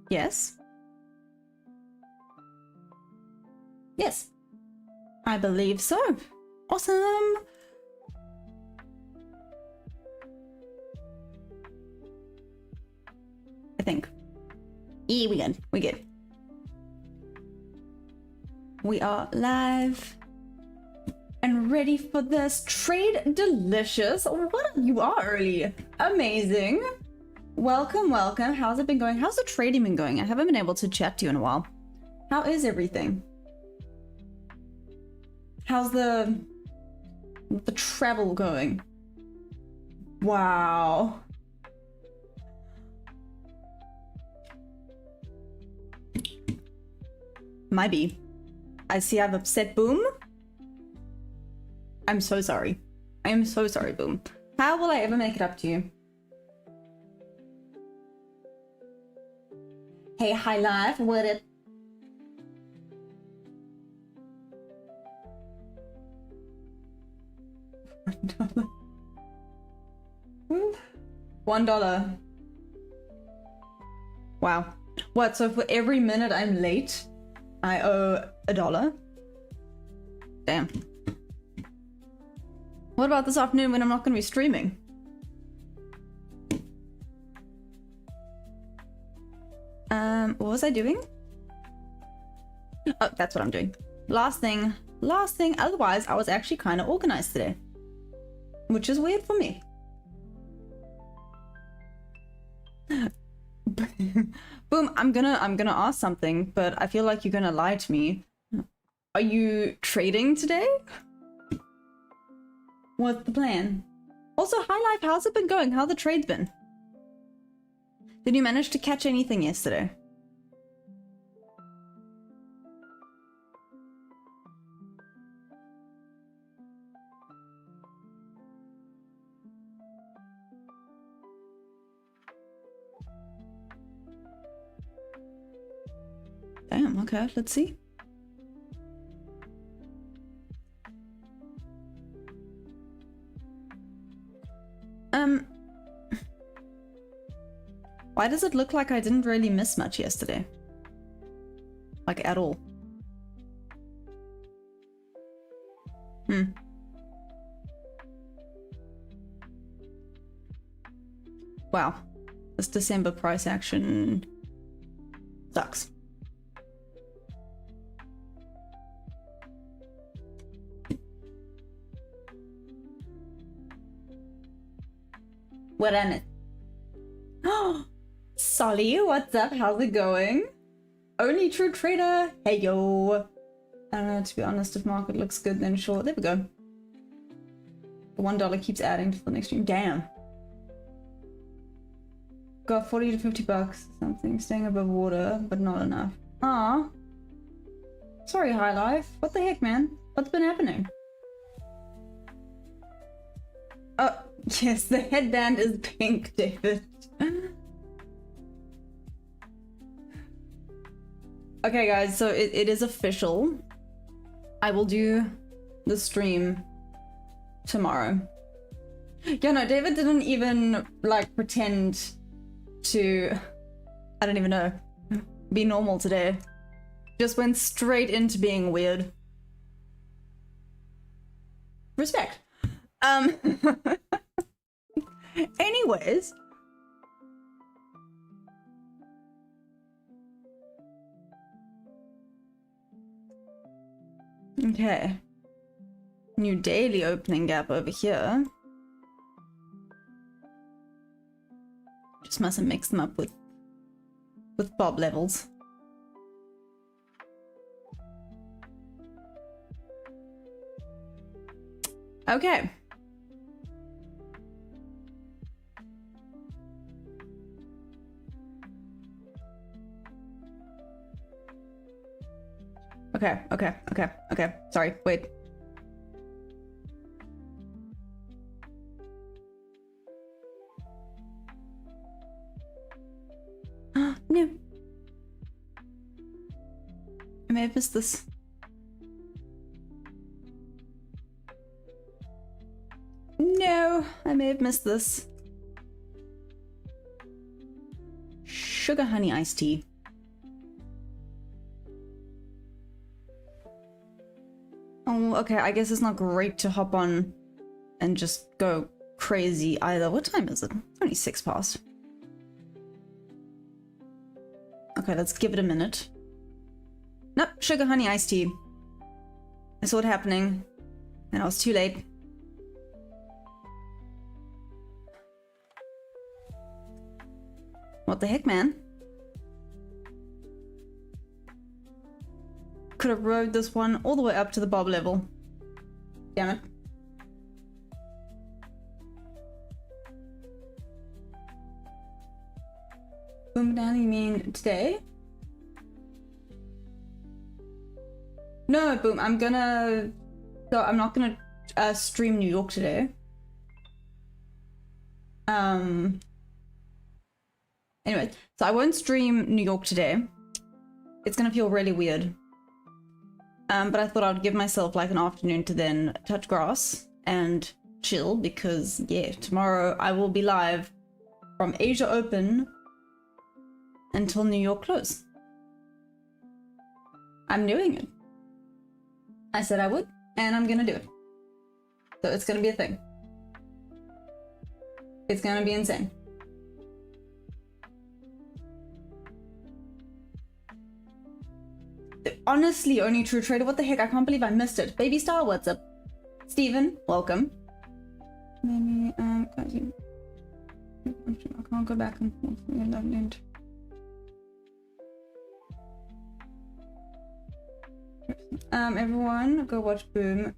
Yes. Yes. I believe so. Awesome. I think. Yeah, we good. We good. We are live and ready for this trade. Delicious. What? You are early. Amazing. Welcome, welcome. How's it been going? How's the trading been going? I haven't been able to chat to you in a while. How is everything? How's the travel going? Wow. Might be. I see I've upset Boom. I'm so sorry. I am so sorry, Boom. How will I ever make it up to you? Hey, hi live. What it? $1. Wow. What? So for every minute I'm late, I owe $1? Damn. What about this afternoon when I'm not going to be streaming? What was I doing? Oh, that's what I'm doing. Last thing. Otherwise, I was actually kind of organized today, which is weird for me. Boom, I'm gonna ask something, but I feel like you're gonna lie to me. Are you trading today? What's the plan? Also, hi life, how's it been going? How the trades been? Did you manage to catch anything yesterday? Damn, okay, let's see. Why does it look like I didn't really miss much yesterday? Like, at all. Wow. This December price action sucks. What on it? Oh, Solly, what's up? How's it going? Only true trader. Hey yo. I don't know, to be honest, if market looks good, then sure. There we go. The $1 keeps adding to the next stream. Damn. Got 40 to 50 bucks. Something staying above water, but not enough. Ah. Sorry, High Life. What the heck, man? What's been happening? Oh, yes, the headband is pink, David. Okay, guys, so it is official. I will do the stream tomorrow. Yeah, no, David didn't even, like, pretend to, I don't even know, be normal today. Just went straight into being weird. Respect. Anyways. Okay. New daily opening gap over here. Just mustn't mix them up with Bob levels. Okay. Okay. Sorry, wait. No. I may have missed this. No, I may have missed this. Sugar honey iced tea. Oh, okay, I guess it's not great to hop on and just go crazy either. What time is it? It's only 6 past. Okay, let's give it a minute. Nope, sugar honey iced tea. I saw it happening, and I was too late. What the heck, man? Could have rode this one all the way up to the bob level. Damn it. Boom down, you mean today? No, Boom, I'm not gonna stream New York today. Anyway, so I won't stream New York today. It's gonna feel really weird. But I thought I'd give myself like an afternoon to then touch grass and chill because, yeah, tomorrow I will be live from Asia Open until New York close. I'm doing it. I said I would, and I'm gonna do it. So it's gonna be a thing. It's gonna be insane. Honestly, only true trader. What the heck? I can't believe I missed it. Baby Star, what's up? Steven, welcome. Maybe, I can't go back and forth. Everyone, go watch Boom.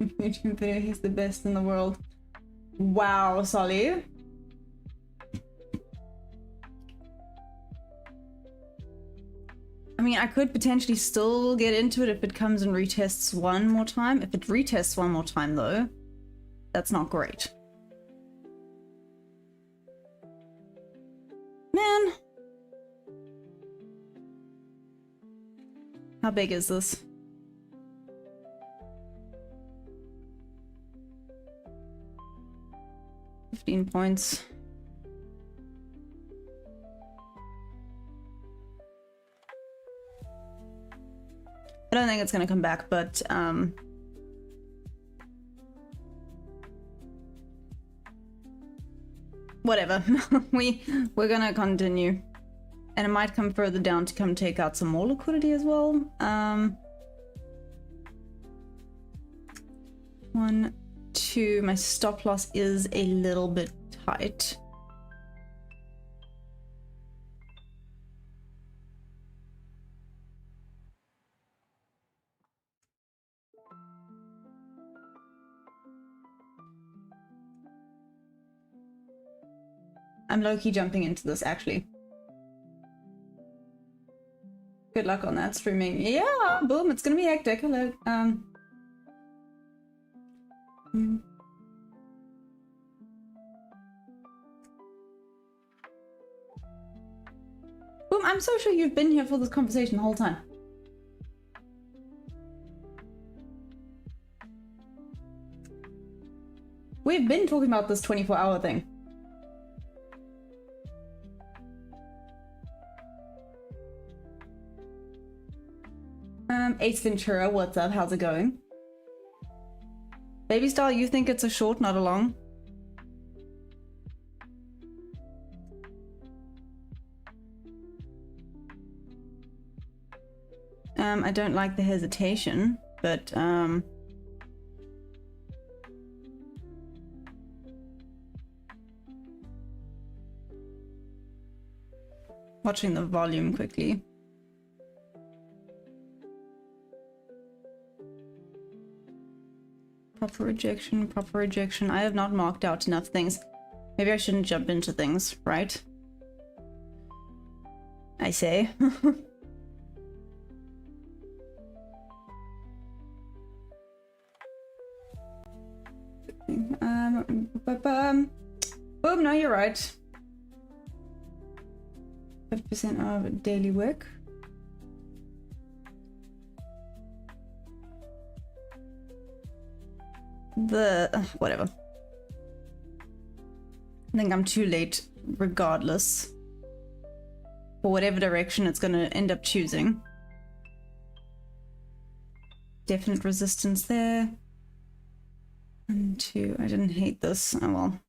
YouTube video, he's the best in the world. Wow, Solly. I mean, I could potentially still get into it if it comes and retests one more time. If it retests one more time, though, that's not great. Man. How big is this? $15 points. I don't think it's gonna come back, but whatever. we're gonna continue, and it might come further down to come take out some more liquidity as well. 1, 2. My stop loss is a little bit tight. I'm low-key jumping into this, actually. Good luck on that streaming. Yeah, Boom, it's gonna be hectic. Hello. Boom, I'm so sure you've been here for this conversation the whole time. We've been talking about this 24-hour thing. Ace Ventura, what's up? How's it going? Baby Star, you think it's a short, not a long? I don't like the hesitation, but watching the volume quickly. Proper rejection, proper rejection. I have not marked out enough things. Maybe I shouldn't jump into things, right? I say. Boom, no, you're right. 50% of daily work. Whatever. I think I'm too late regardless. For whatever direction it's gonna end up choosing. definite resistance there. 1, 2, I didn't hate this. Oh well.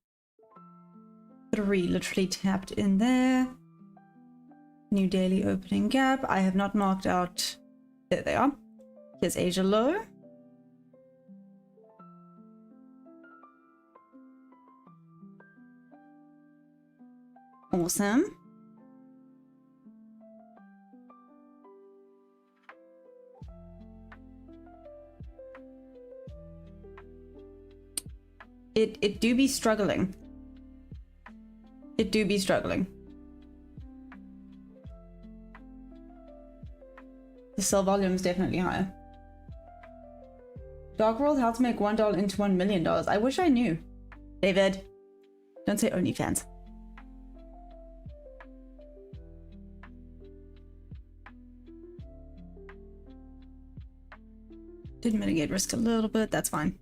3 literally tapped in there. New daily opening gap. I have not marked out. There they are. Here's Asia low. Awesome. It do be struggling. It do be struggling. The sell volume is definitely higher. Dark World, how to make $1 into $1 million. I wish I knew. David, don't say OnlyFans. Did mitigate risk a little bit, that's fine.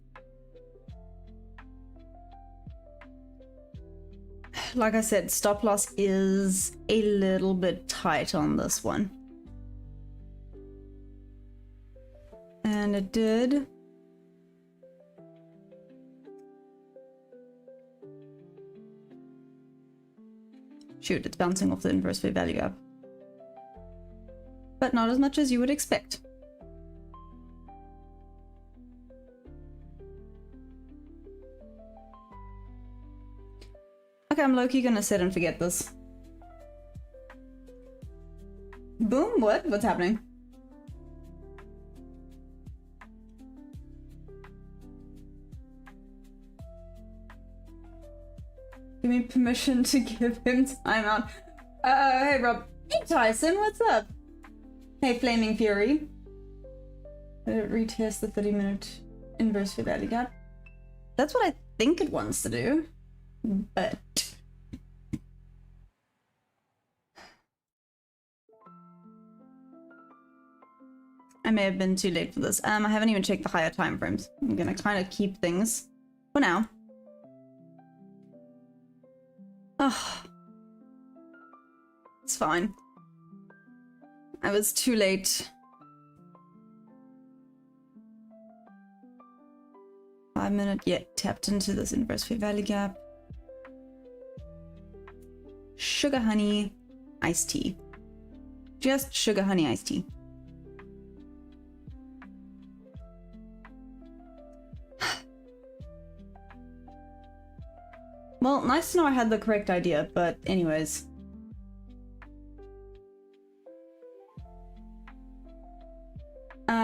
Like I said, stop loss is a little bit tight on this one. And it did. Shoot, it's bouncing off the inverse fair value gap. But not as much as you would expect. Okay, I'm low-key gonna sit and forget this. Boom, what? What's happening? Give me permission to give him timeout. Hey Rob. Hey Tyson, what's up? Hey Flaming Fury. Retest the 30-minute inverse fair value gap. That's what I think it wants to do. But I may have been too late for this. I haven't even checked the higher time frames. I'm gonna kind of keep things for now. Oh, it's fine. I was too late. 5 minute, yeah, tapped into this inverse fair value gap. Sugar honey iced tea. Just sugar honey iced tea. Well, nice to know I had the correct idea, but anyways.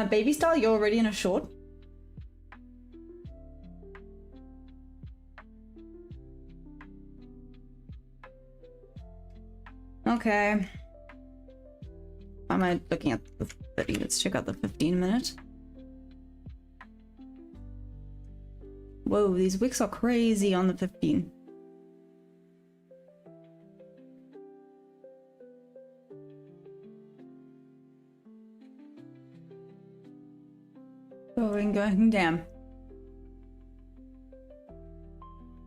Baby style, you're already in a short? Okay. Why am I looking at the 30? Let's check out the 15 minute. Whoa, these wicks are crazy on the 15. Going down.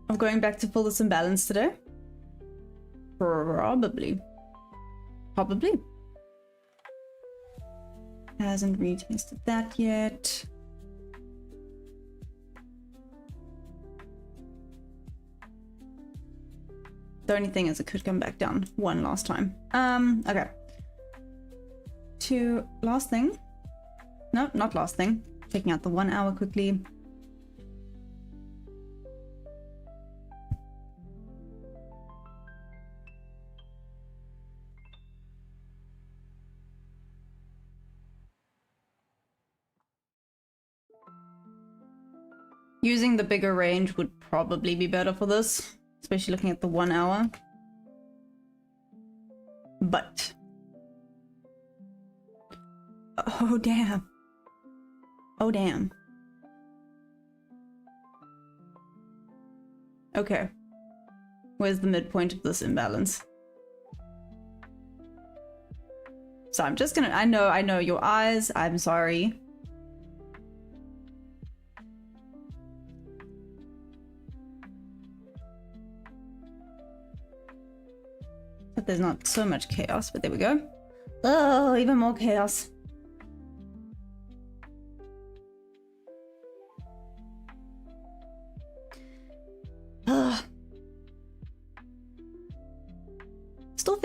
I'm going back to pull this imbalance today. Probably. Hasn't retested that yet. The only thing is it could come back down one last time. Okay. To last thing. No, not last thing. Checking out the 1 hour quickly. Using the bigger range would probably be better for this, especially looking at the 1 hour. But oh damn. Oh damn. Okay. Where's the midpoint of this imbalance? So I'm just gonna, I know your eyes, I'm sorry. But there's not so much chaos, but there we go. Oh, even more chaos.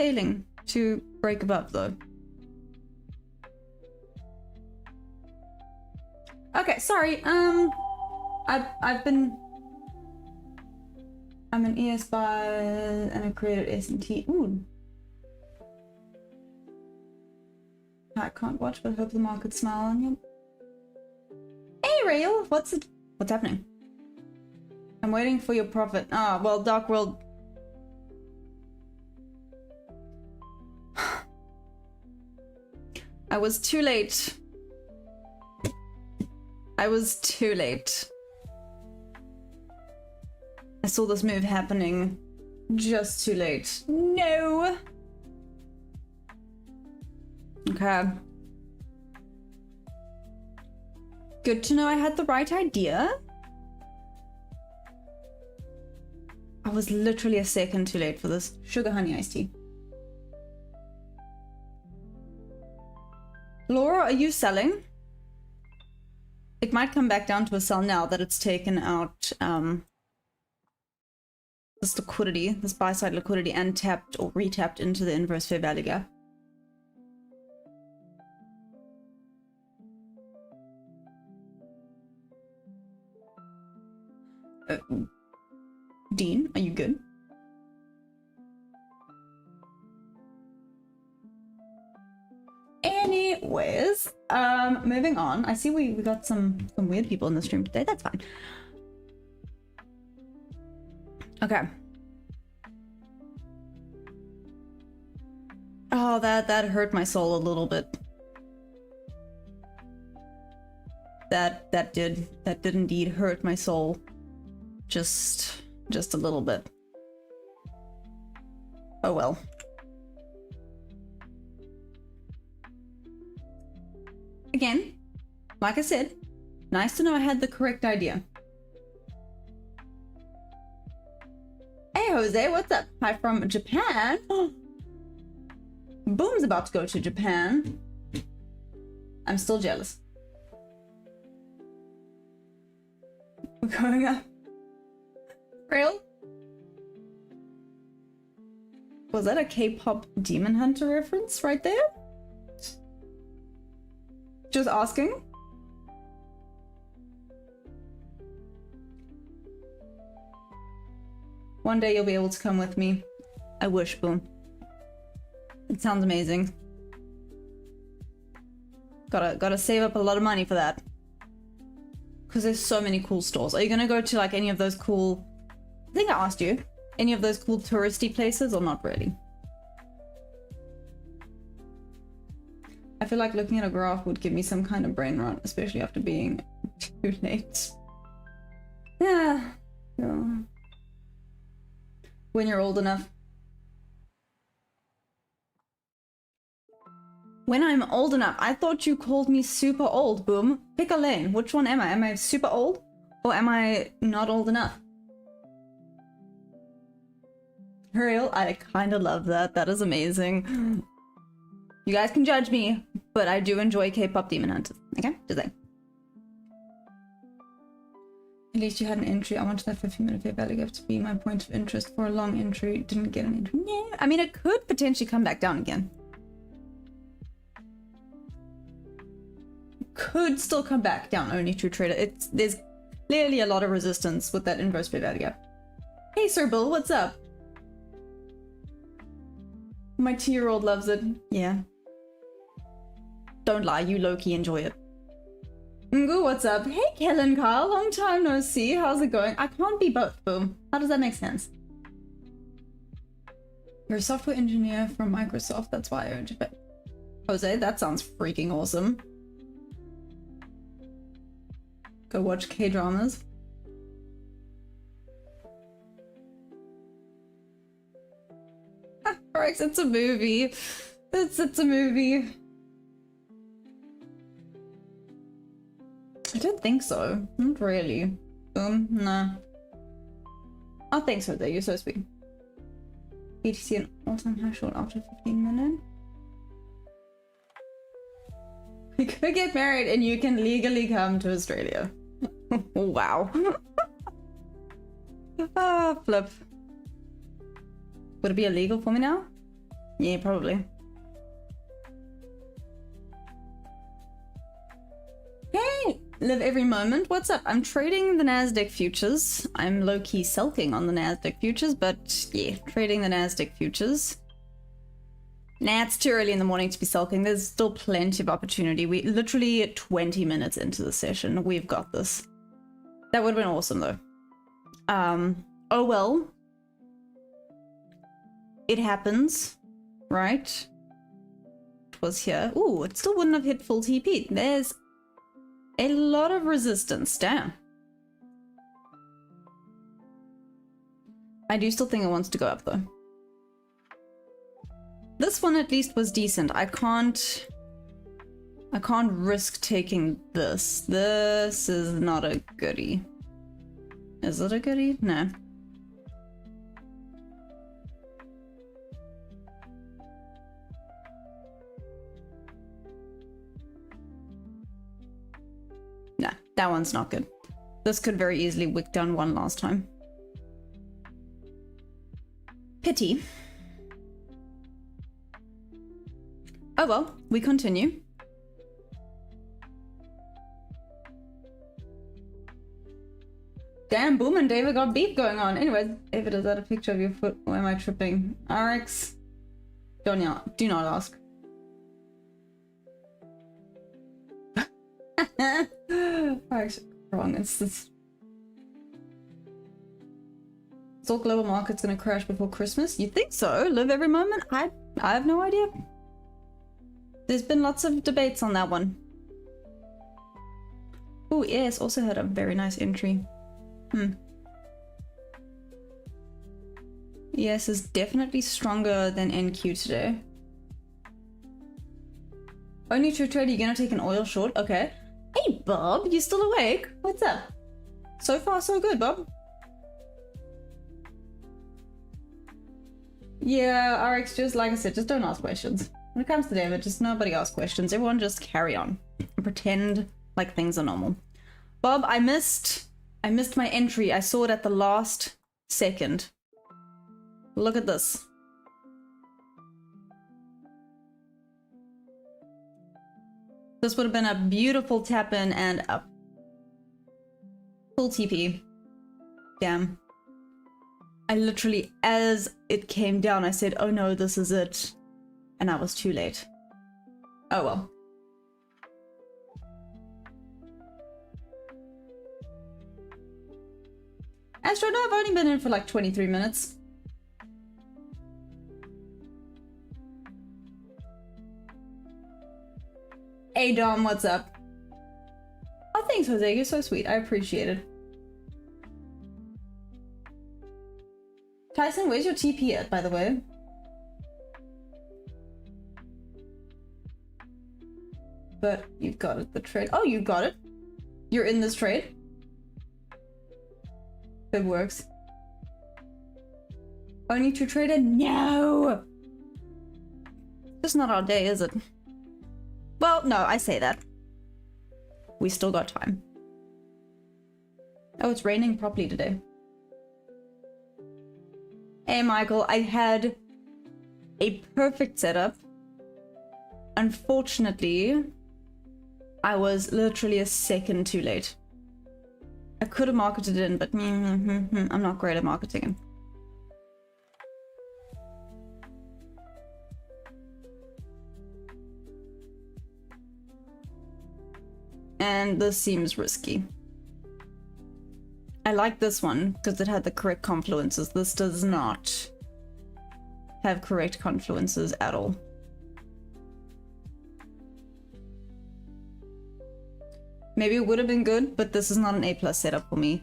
failing to break above though. Okay, sorry. I'm an ES buy and I created SMT. Ooh. I can't watch, but hope the market smile on you. Hey, Rail, what's happening? I'm waiting for your profit. Ah, well, Dark World. I was too late. I was too late. I saw this move happening just too late. No! Okay. Good to know I had the right idea. I was literally a second too late for this. Sugar honey iced tea. Laura, are you selling? It might come back down to a sell now that it's taken out this liquidity, this buy side liquidity, and tapped or retapped into the inverse fair value gap. Dean, are you good? Anyways, moving on. I see we got some weird people in the stream today. That's fine. Okay. Oh, that hurt my soul a little bit. That did indeed hurt my soul. Just a little bit. Oh well. Again, like I said, nice to know I had the correct idea. Hey Jose, what's up? Hi from Japan. Boom's about to go to Japan. I'm still jealous. We're going up. Real? Was that a K-pop Demon Hunter reference right there? Just asking. One day you'll be able to come with me. I wish, Boom. It sounds amazing. Gotta save up a lot of money for that. Because there's so many cool stores. Are you gonna go to like any of those cool... I think I asked you. Any of those cool touristy places or not really? I feel like looking at a graph would give me some kind of brain rot, especially after being too late. Yeah. When you're old enough. When I'm old enough. I thought you called me super old, Boom. Pick a lane. Which one am I? Am I super old? Or am I not old enough? Real, I kind of love that. That is amazing. You guys can judge me, but I do enjoy K-pop Demon Hunters. Okay? Just saying. At least you had an entry. I wanted that 15-minute fair value gap to be my point of interest for a long entry. Didn't get an entry. Yeah. I mean, it could potentially come back down again. Could still come back down, only true trader. There's clearly a lot of resistance with that inverse fair value gap. Hey, Sir Bill, what's up? My 2-year-old loves it. Yeah. Don't lie, you low-key enjoy it. Ngu, what's up? Hey, Kellen Kyle, long time no see. How's it going? I can't be both, Boom. How does that make sense? You're a software engineer from Microsoft, that's why I owned Japan. Jose, that sounds freaking awesome. Go watch K-dramas. Rex, it's a movie. It's a movie. I don't think so. Not really. Boom. Nah. Oh, thanks for that. You're so sweet. BTC an all-time high short after 15 minutes. We could get married and you can legally come to Australia. Wow. Ah, flip. Would it be illegal for me now? Yeah, probably. Hey, live every moment. What's up? I'm trading the Nasdaq futures. I'm low-key sulking on the Nasdaq futures, but yeah, trading the Nasdaq futures. Nah, it's too early in the morning to be sulking. There's still plenty of opportunity. We literally 20 minutes into the session. We've got this. That would have been awesome though. Oh well. It happens, right? It was here. Ooh, it still wouldn't have hit full TP. There's a lot of resistance. Damn. I do still think it wants to go up though. This one at least was decent. I can't risk taking this. This is not a goodie. Is it a goodie? No. Nah, that one's not good. This could very easily wick down one last time. Pity. Oh well, we continue. Damn, Boom and David got beef going on. Anyways, David, is that a picture of your foot? Why am I tripping? RX? Do not ask. RX, wrong. It's this. Is all global markets gonna crash before Christmas? You think so? Live every moment? I have no idea. There's been lots of debates on that one. Oh, yes, also had a very nice entry. Yes, is definitely stronger than NQ today. Only true trader, you're gonna take an oil short? Okay. Hey, Bob, you still awake? What's up? So far, so good, Bob. Yeah, RX, just like I said, just don't ask questions. When it comes to David, just nobody asks questions. Everyone just carry on and pretend like things are normal. Bob, I missed my entry. I saw it at the last second. Look at this. This would have been a beautiful tap in and up. Full TP. Damn. I literally, as it came down, I said, oh no, this is it. And I was too late. Oh well. Astro, no, I've only been in for like 23 minutes. Hey Dom, what's up? Oh, thanks, Jose. You're so sweet. I appreciate it. Tyson, where's your TP at, by the way? But you've got it, the trade. Oh, you got it. You're in this trade. It works. Only to trade it? No! It's not our day, is it? Well, no, I say that. We still got time. Oh, it's raining properly today. Hey, Michael, I had a perfect setup. Unfortunately, I was literally a second too late. I could have marketed it in, but I'm not great at marketing. And this seems risky. I like this one because it had the correct confluences. This does not have correct confluences at all. Maybe it would have been good, but this is not an A+ setup for me.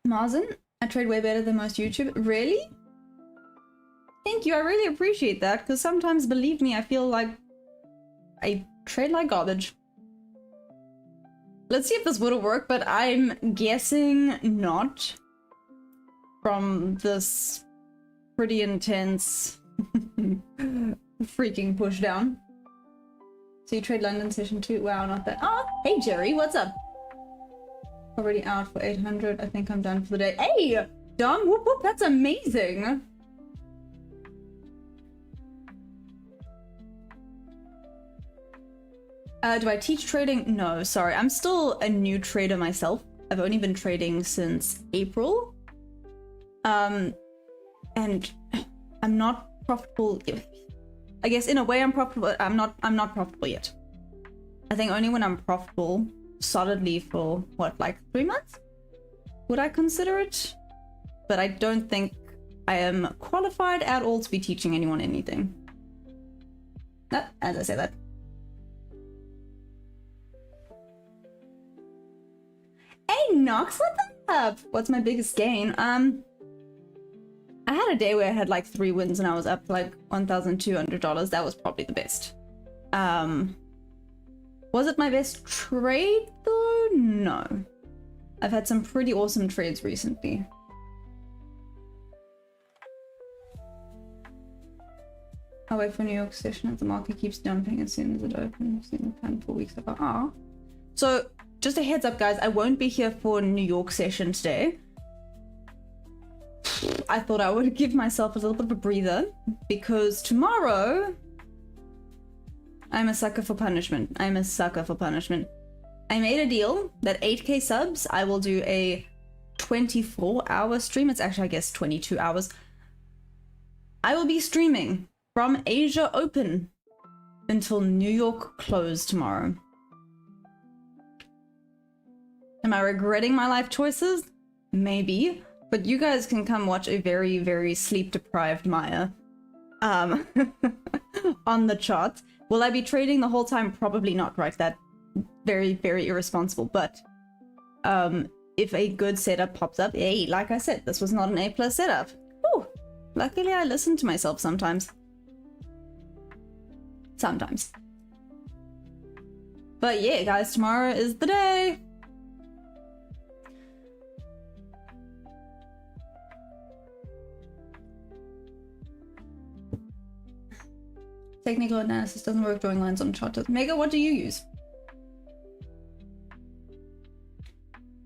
Marzen, I trade way better than most YouTube. Really? Thank you, I really appreciate that, because sometimes, believe me, I feel like I trade like garbage. Let's see if this would have worked, but I'm guessing not. From this pretty intense freaking push down. So you trade London session 2? Wow, not that. Oh, hey Jerry, what's up? Already out for 800. I think I'm done for the day. Hey, done. Whoop whoop. That's amazing. Do I teach trading? No, sorry. I'm still a new trader myself. I've only been trading since April. And I'm not profitable. I guess in a way I'm profitable. I'm not profitable yet. I think only when I'm profitable solidly for what, like 3 months? Would I consider it? But I don't think I am qualified at all to be teaching anyone anything. As I say that. Hey Nox, what's up? What's my biggest gain? I had a day where I had like 3 wins and I was up to like $1,200. That was probably the best. Was it my best trade though? No. I've had some pretty awesome trades recently. I'll wait for New York session if the market keeps dumping as soon as it opens in 4 weeks ago. Ah. So just a heads up guys, I won't be here for New York session today. I thought I would give myself a little bit of a breather because tomorrow I'm a sucker for punishment. I'm a sucker for punishment. I made a deal that 8k subs, I will do a 24-hour stream. It's actually, I guess, 22 hours. I will be streaming from Asia Open until New York close tomorrow. Am I regretting my life choices? Maybe. But you guys can come watch a very, very sleep-deprived Maya on the chart. Will I be trading the whole time? Probably not, right? That very, very irresponsible. But if a good setup pops up, hey, like I said, this was not an A+ setup. Ooh, luckily I listen to myself sometimes. Sometimes. But yeah, guys, tomorrow is the day. Technical analysis doesn't work, drawing lines on chart. Mega, what do you use?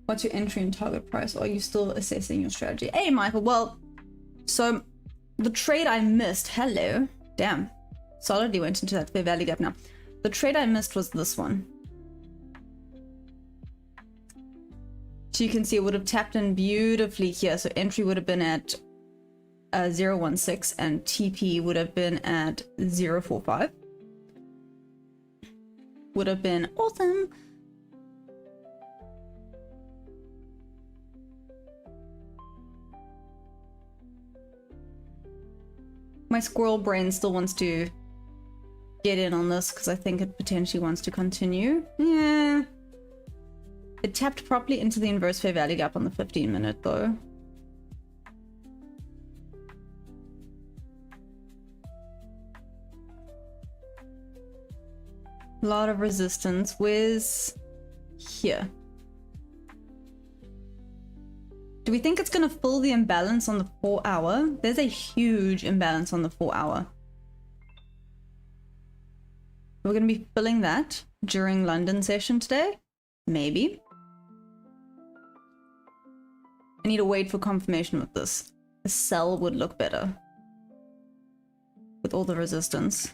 What's your entry and target price? Or are you still assessing your strategy? Hey, Michael. Well, so the trade I missed, hello. Damn. Solidly went into that fair value gap now. The trade I missed was this one. So you can see it would have tapped in beautifully here. So entry would have been at 0.16 and TP would have been at 0.45. Would have been awesome. My squirrel brain still wants to get in on this because I think it potentially wants to continue. Yeah. It tapped properly into the inverse fair value gap on the 15-minute though. A lot of resistance. Where's here? Do we think it's going to fill the imbalance on the 4-hour? There's a huge imbalance on the 4-hour. We're going to be filling that during London session today? Maybe. I need to wait for confirmation with this. A sell would look better with all the resistance.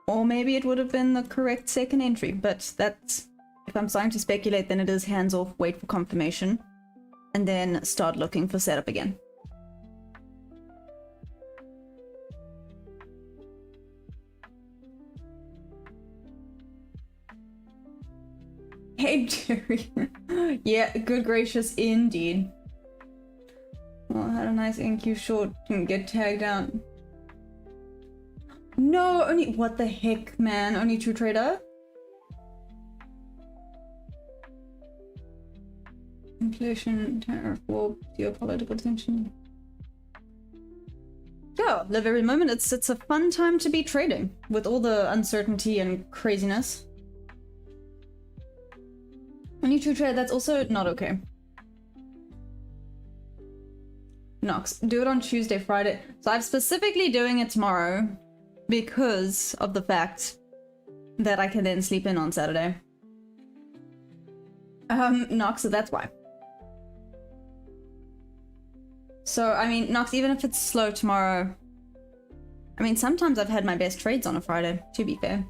Or maybe it would have been the correct second entry, but that's, if I'm starting to speculate, then it is hands off, wait for confirmation, and then start looking for setup again. Hey, Jerry. Yeah, good gracious indeed. Well, I had a nice NQ short, didn't get tagged out. No, only, what the heck, man? Only true trader? Inflation, tariff war, geopolitical tension. Yeah, live every moment. It's a fun time to be trading with all the uncertainty and craziness. Only true trader, that's also not okay. Nox, do it on Tuesday, Friday. So I'm specifically doing it tomorrow because of the fact that I can then sleep in on Saturday. Nox, so that's why. So, I mean, Nox, even if it's slow tomorrow, I mean, sometimes I've had my best trades on a Friday, to be fair.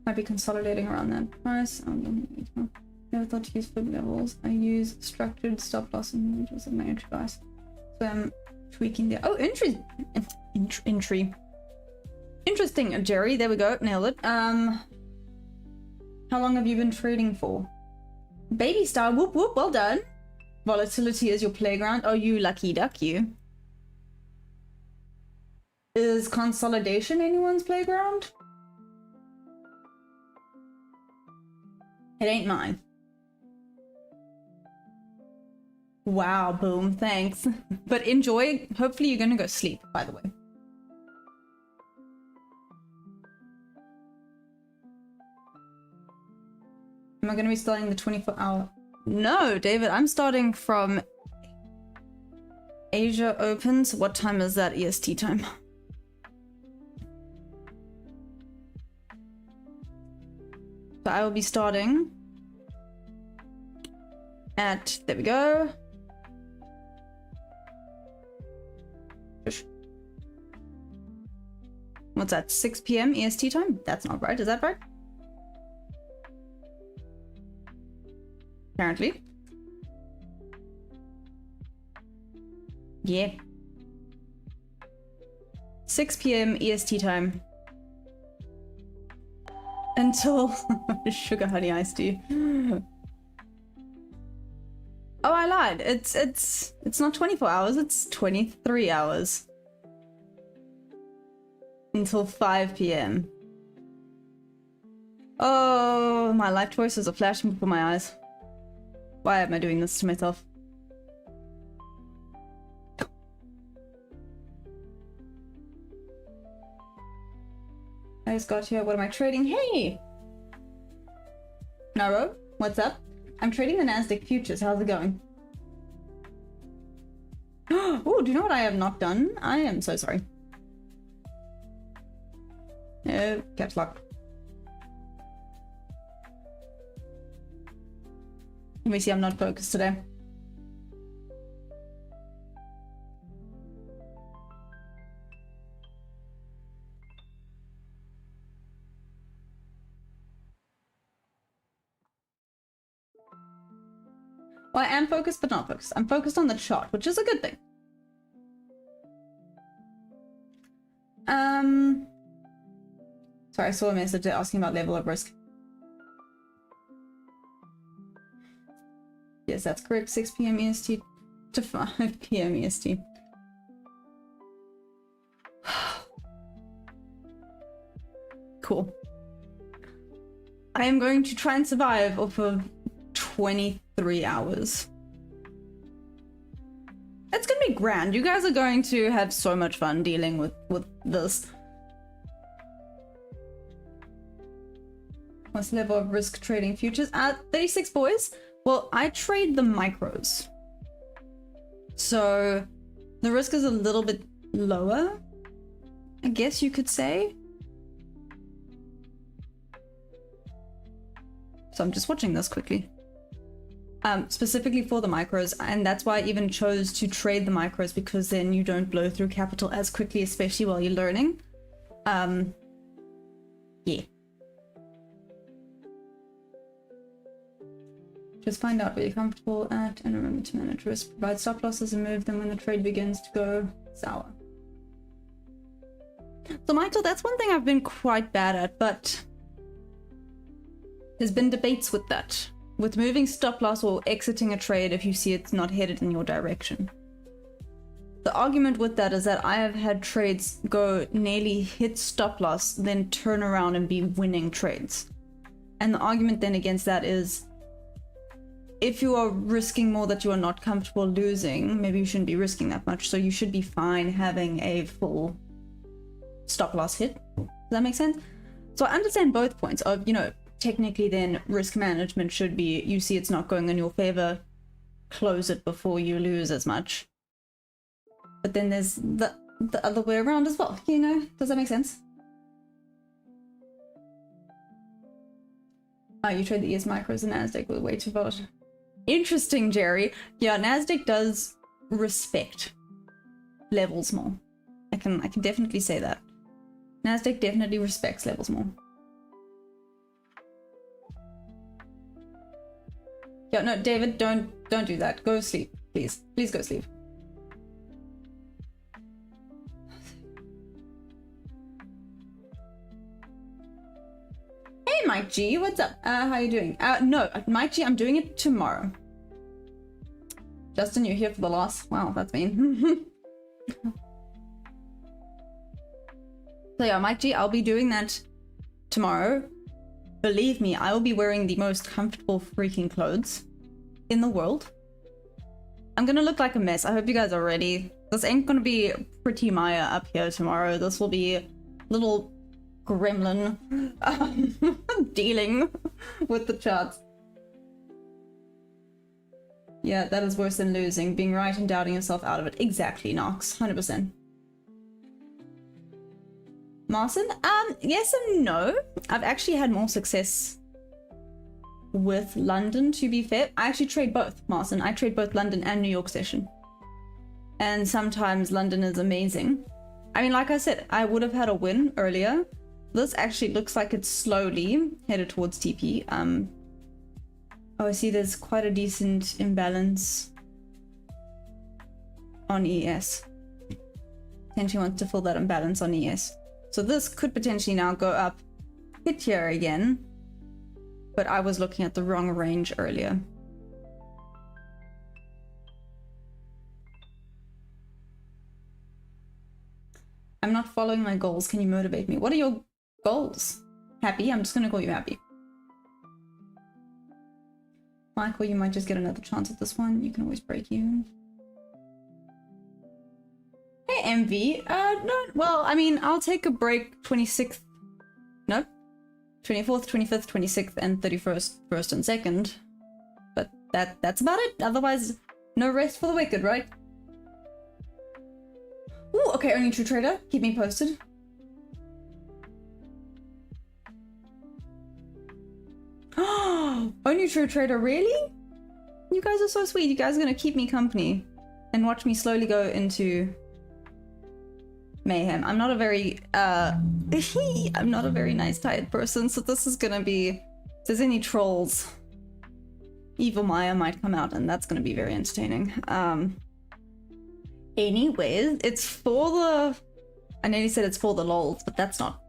Might be consolidating around that price. Never thought to use fib levels. I use structured stop loss and which was a my entry bias. So I'm tweaking the entry. Interesting, Jerry. There we go. Nailed it. How long have you been trading for? Baby star. Whoop whoop. Well done. Volatility is your playground. Oh, you lucky duck, you. Is consolidation anyone's playground? It ain't mine. Wow, boom, thanks. But enjoy. Hopefully you're gonna go sleep, by the way. Am I gonna be starting the 24-hour? No, David, I'm starting from Asia opens. What time is that EST time? So I will be starting at, there we go. What's that, 6 p.m. EST time? That's not right, is that right? Apparently. Yeah. 6 p.m. EST time. Until sugar honey iced tea. Oh, I lied. It's not 24 hours, it's 23 hours. Until 5 p.m. Oh, my life choices are flashing before my eyes. Why am I doing this to myself? I just got here. What am I trading? Hey! Naro, what's up? I'm trading the Nasdaq futures. How's it going? Oh, do you know what I have not done? I am so sorry. Caps lock. Let me see, I'm not focused today. Well, I am focused, but not focused. I'm focused on the chart, which is a good thing. Sorry, I saw a message asking about level of risk. Yes, that's correct. 6 p.m. EST to 5 p.m. EST. Cool. I am going to try and survive off of 23 hours. It's gonna be grand. You guys are going to have so much fun dealing with this. What's the level of risk trading futures? 36 boys. Well, I trade the micros. So the risk is a little bit lower, I guess you could say. So I'm just watching this quickly. Specifically for the micros, and that's why I even chose to trade the micros, because then you don't blow through capital as quickly, especially while you're learning. Yeah. Just find out what you're comfortable at and remember to manage risk. Provide stop losses and move them when the trade begins to go sour. So Michael, that's one thing I've been quite bad at, but there's been debates with that. With moving stop loss or exiting a trade if you see it's not headed in your direction. The argument with that is that I have had trades go nearly hit stop loss, then turn around and be winning trades. And the argument then against that is, if you are risking more that you are not comfortable losing, maybe you shouldn't be risking that much, so you should be fine having a full stop loss hit. Does that make sense? So I understand both points of, you know, technically then risk management should be, you see it's not going in your favor, close it before you lose as much. But then there's the other way around as well, you know? Does that make sense? Oh, you trade the ES micros and Nasdaq with a way to vote. Interesting, Jerry. Yeah, Nasdaq does respect levels more. I can definitely say that. Nasdaq definitely respects levels more. Yeah, no, David, don't do that. Go sleep, please. Please go sleep. Hey, Mike G, what's up? How you doing? No, Mike G, I'm doing it tomorrow. Justin, you're here for the loss. Wow, that's mean. So yeah, Mike G, I'll be doing that tomorrow. Believe me, I will be wearing the most comfortable freaking clothes in the world. I'm gonna look like a mess. I hope you guys are ready. This ain't gonna be pretty Maya up here tomorrow. This will be little gremlin dealing with the charts. Yeah, that is worse than losing. Being right and doubting yourself out of it. Exactly, Nox. 100%. Marcin? Yes and no. I've actually had more success with London, to be fair. I actually trade both, Marcin. I trade both London and New York session. And sometimes London is amazing. I mean, like I said, I would have had a win earlier. This actually looks like it's slowly headed towards TP. Oh, I see there's quite a decent imbalance on ES. Potentially wants to fill that imbalance on ES. So this could potentially now go up, hit here again. But I was looking at the wrong range earlier. I'm not following my goals. Can you motivate me? What are your goals? Happy? I'm just gonna call you Happy. Michael, you might just get another chance at this one. You can always break even. Hey, MV. No, well, I mean, I'll take a break 26th. No? 24th, 25th, 26th, and 31st, 1st and 2nd. But that's about it. Otherwise, no rest for the wicked, right? Ooh, okay, only true trader. Keep me posted. Only true trader, really? You guys are so sweet. You guys are gonna keep me company and watch me slowly go into mayhem. I'm not a very I'm not a very nice tired person, so this is gonna be, if there's any trolls, Evil Maya might come out and that's gonna be very entertaining. Anyways, it's for the, I nearly said it's for the lols, but that's not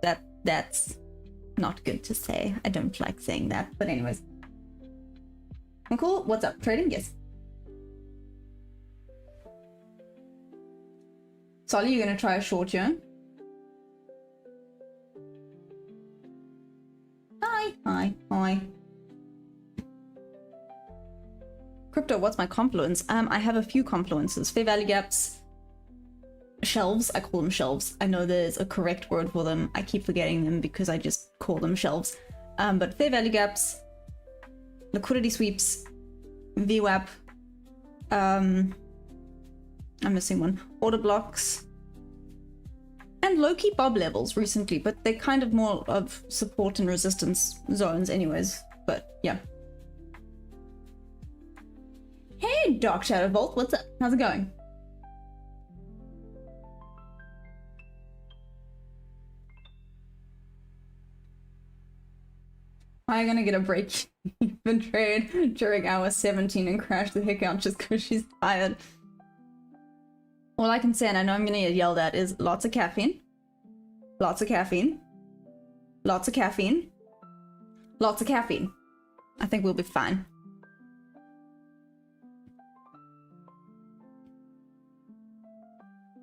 good to say. I don't like saying that, but anyways. Cool, what's up? Trading? Yes. Solly, you're gonna try a short here? Hi. Crypto, what's my confluence? I have a few confluences. Fair value gaps, shelves. I call them shelves. I know there's a correct word for them. I keep forgetting them because I just call them shelves. But fair value gaps, liquidity sweeps, VWAP, I'm missing one, order blocks, and low-key bob levels recently, but they're kind of more of support and resistance zones anyways, but yeah. Hey, Dark Shadow Vault, what's up? How's it going? I'm gonna get a break even trade during hour 17 and crash the heck out just because she's tired. All I can say, and I know I'm gonna get yelled at, is lots of caffeine. Lots of caffeine. Lots of caffeine. Lots of caffeine. I think we'll be fine.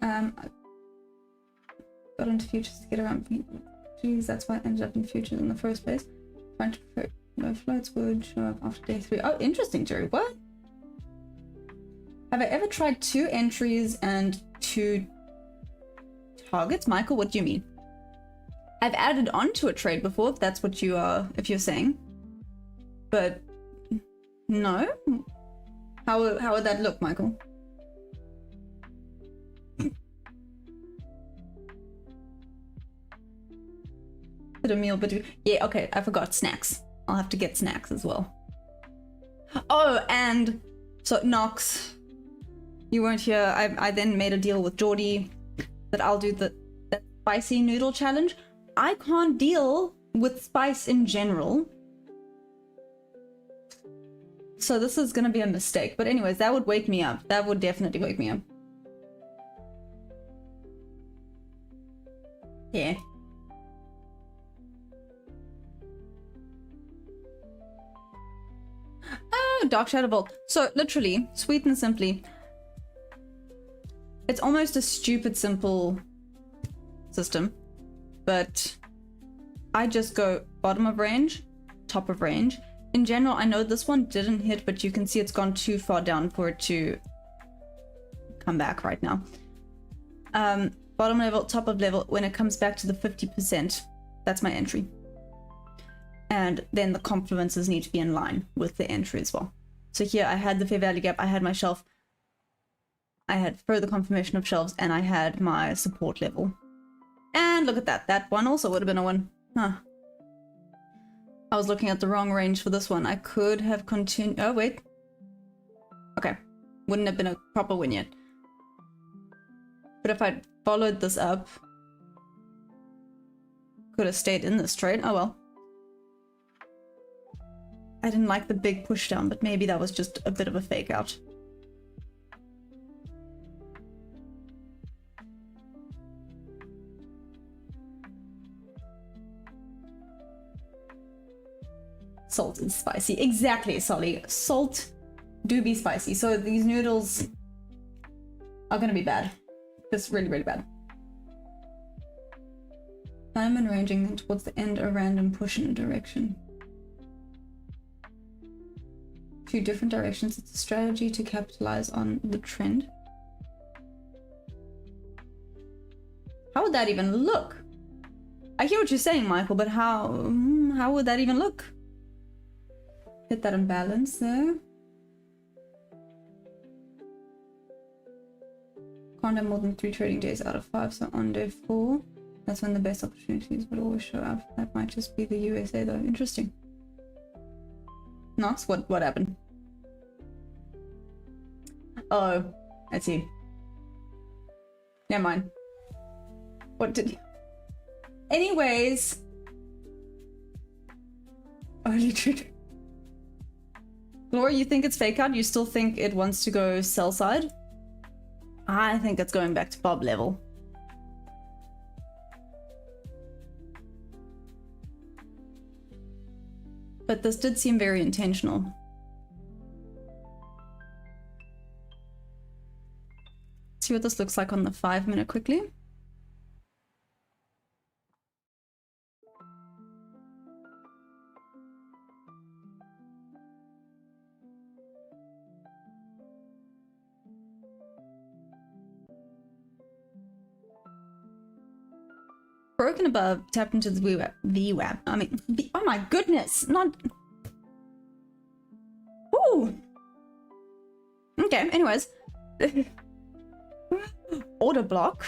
I got into futures to get around. Geez, that's why I ended up in futures in the first place. Trying to prefer no floats would show up after day 3. Oh, interesting, Jerry. What? Have I ever tried 2 entries and 2 targets? Michael, what do you mean? I've added on to a trade before, if that's what you are, if you're saying. But no. How would that look, Michael? Put a meal, but yeah, okay, I forgot snacks. I'll have to get snacks as well. Oh, and so Nox, you weren't here. I then made a deal with Geordie that I'll do the spicy noodle challenge. I can't deal with spice in general, so this is gonna be a mistake. But anyways, that would wake me up. That would definitely wake me up. Yeah. Oh, Dark Shadow Vault. So literally, sweet and simply, it's almost a stupid simple system, but I just go bottom of range, top of range. In general, I know this one didn't hit, but you can see it's gone too far down for it to come back right now. Bottom level, top of level, when it comes back to the 50%, that's my entry. And then the confluences need to be in line with the entry as well. So here I had the fair value gap, I had my shelf, I had further confirmation of shelves, and I had my support level. And look at that, that one also would have been a win. Huh. I was looking at the wrong range for this one. I could have continued. Oh, wait. Okay. Wouldn't have been a proper win yet. But if I'd followed this up, could have stayed in this trade. Oh well. I didn't like the big push down, but maybe that was just a bit of a fake out. Salt is spicy. Exactly, Solly. Salt do be spicy. So these noodles are gonna be bad. Just really, really bad. Diamond ranging towards the end, a random push in a direction. Two different directions. It's a strategy to capitalize on the trend. How would that even look? I hear what you're saying, Michael, but how would that even look? Hit that imbalance there. Can't have more than 3 trading days out of 5, so on day 4, that's when the best opportunities would always show up. That might just be the USA though. Interesting. Nox, what happened? Oh, I see. Never mind. What did you... Anyways. Early trade. Laura, you think it's fake out? You still think it wants to go sell side? I think it's going back to Bob level. But this did seem very intentional. See what this looks like on the 5-minute quickly. Broken above, tapped into the VWAP. I mean, oh my goodness, not... Ooh! Okay, anyways. Order block.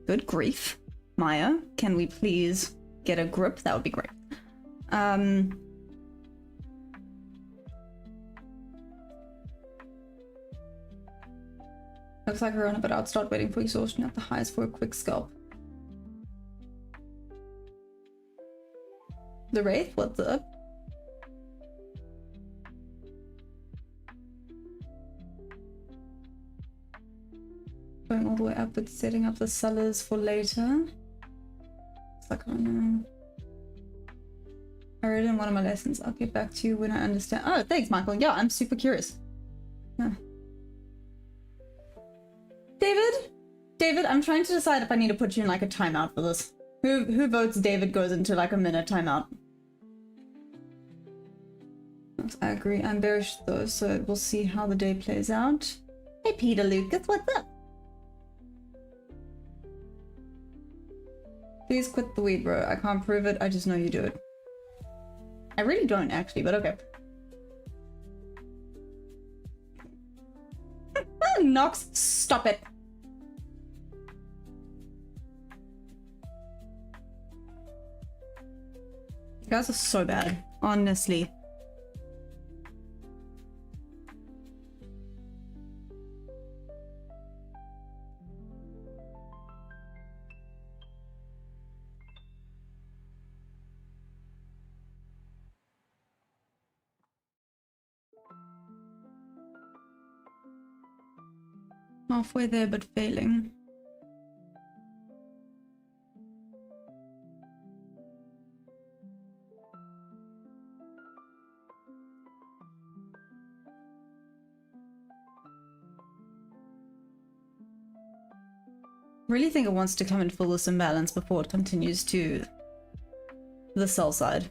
Good grief. Maya, can we please get a grip? That would be great. Looks like we're on a bit out. Start waiting for exhaustion at the highs for a quick scalp. The Wraith, what's up? Going all the way up, but setting up the sellers for later. It's like, oh no. I read in one of my lessons. I'll get back to you when I understand. Oh, thanks, Michael. Yeah, I'm super curious. Yeah. David, I'm trying to decide if I need to put you in like a timeout for this. Who votes David goes into like a minute timeout? I agree. I'm bearish though, so we'll see how the day plays out. Hey Peter Lucas, what's up? Please quit the weed, bro. I can't prove it. I just know you do it. I really don't actually, but okay. Nox, stop it. guys are so bad, honestly. Halfway there, but failing. Really think it wants to come and fill this imbalance before it continues to the sell side.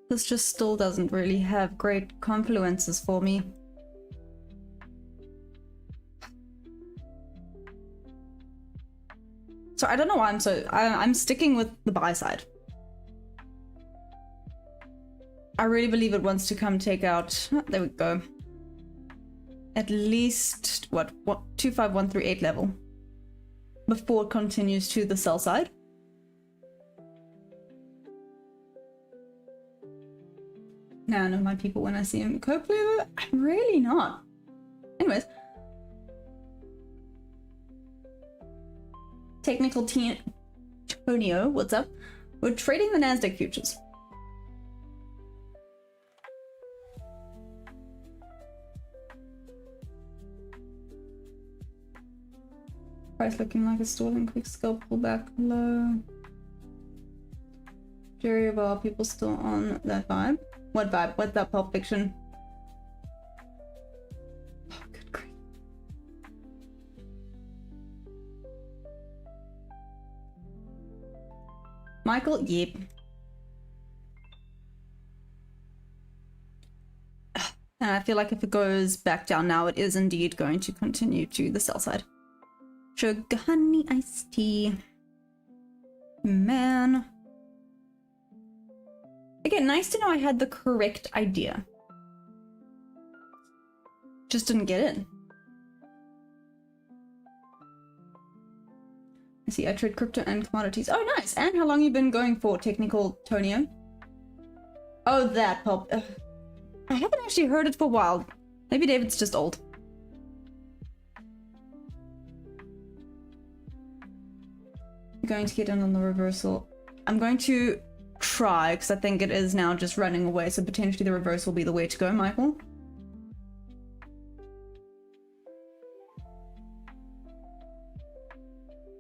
This just still doesn't really have great confluences for me. So I don't know why I'm sticking with the buy side. I really believe it wants to come take out, oh, there we go. At least, what 25138 level before it continues to the sell side. Now I know my people when I see him. Copley, I'm really not. Anyways. Technical Tonio, what's up? We're trading the Nasdaq futures. Price looking like it's stalling. Quick scalp pullback low. Jerry of all people still on that vibe. What vibe? What's that Pulp Fiction? Oh, good grief. Michael, yep. And I feel like if it goes back down now, it is indeed going to continue to the sell side. Sugar honey iced tea. Man. Again, nice to know I had the correct idea. Just didn't get it. I see, I trade crypto and commodities. Oh, nice. And how long you been going for, Technical Tonio? Oh, that pulp. I haven't actually heard it for a while. Maybe David's just old. I'm going to get in on the reversal. I'm going to try, because I think it is now just running away, so potentially the reverse will be the way to go, Michael.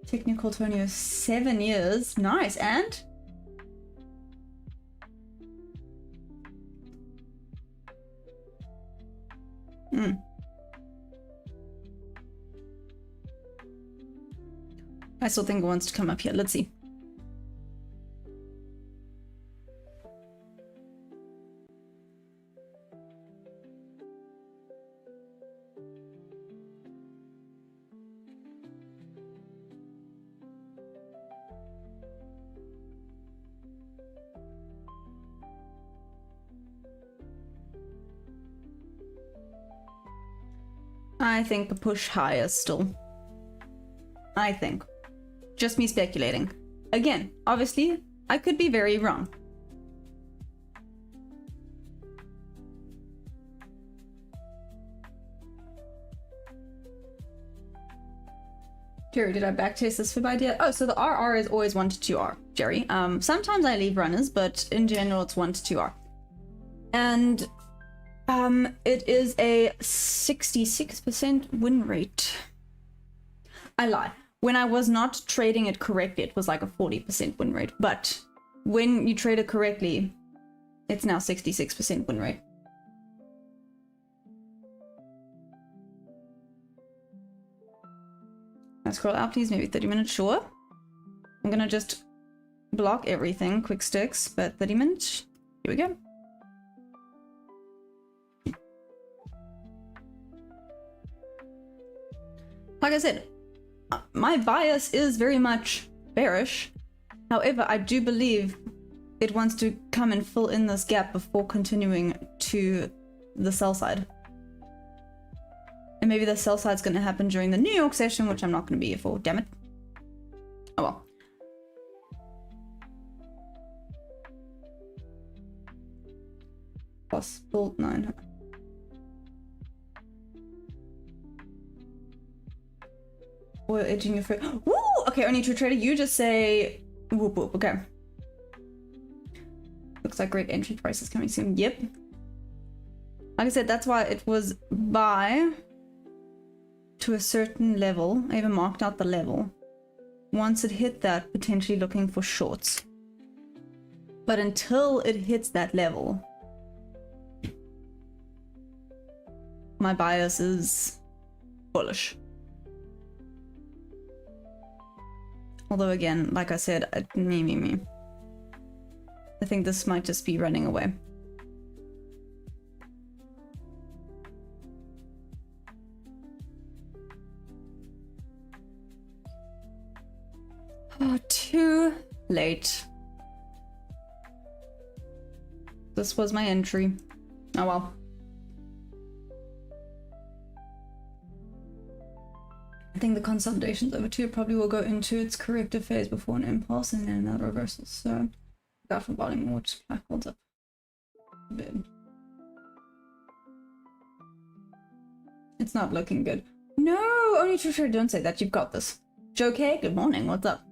Technical Tonio, 7 years. Nice, and? I still think it wants to come up here. Let's see. I think a push higher still. I think. Just me speculating. Again, obviously, I could be very wrong. Jerry, did I backtest this fib idea? Oh, so the RR is always 1 to 2R, Jerry. Sometimes I leave runners, but in general it's 1 to 2R. And it is a 66% win rate. I lie. When I was not trading it correctly, it was like a 40% win rate. But when you trade it correctly, it's now 66% win rate. Let's scroll out, please. Maybe 30 minutes. Sure. I'm gonna just block everything. Quick sticks, but 30 minutes. Here we go. Like I said, my bias is very much bearish, However, I do believe it wants to come and fill in this gap before continuing to the sell side. And maybe the sell side's going to happen during the New York session, which I'm not going to be here for. Damn it. Oh well. Possible 9. Oil edging your foot. Woo! Okay, only true trader, you just say whoop whoop. Okay. Looks like great entry price is coming soon. Yep. Like I said, that's why it was buy to a certain level. I even marked out the level. Once it hit that, potentially looking for shorts. But until it hits that level, my bias is bullish. Although again, like I said, I think this might just be running away. Oh, too late. This was my entry. Oh well. I think the consolidation's over too. It probably will go into its corrective phase before an impulse and then another reversal. So, look out for bottom, which supply holds up a bit. It's not looking good. No, only true trader, don't say that. You've got this. Joe K, good morning. What's up?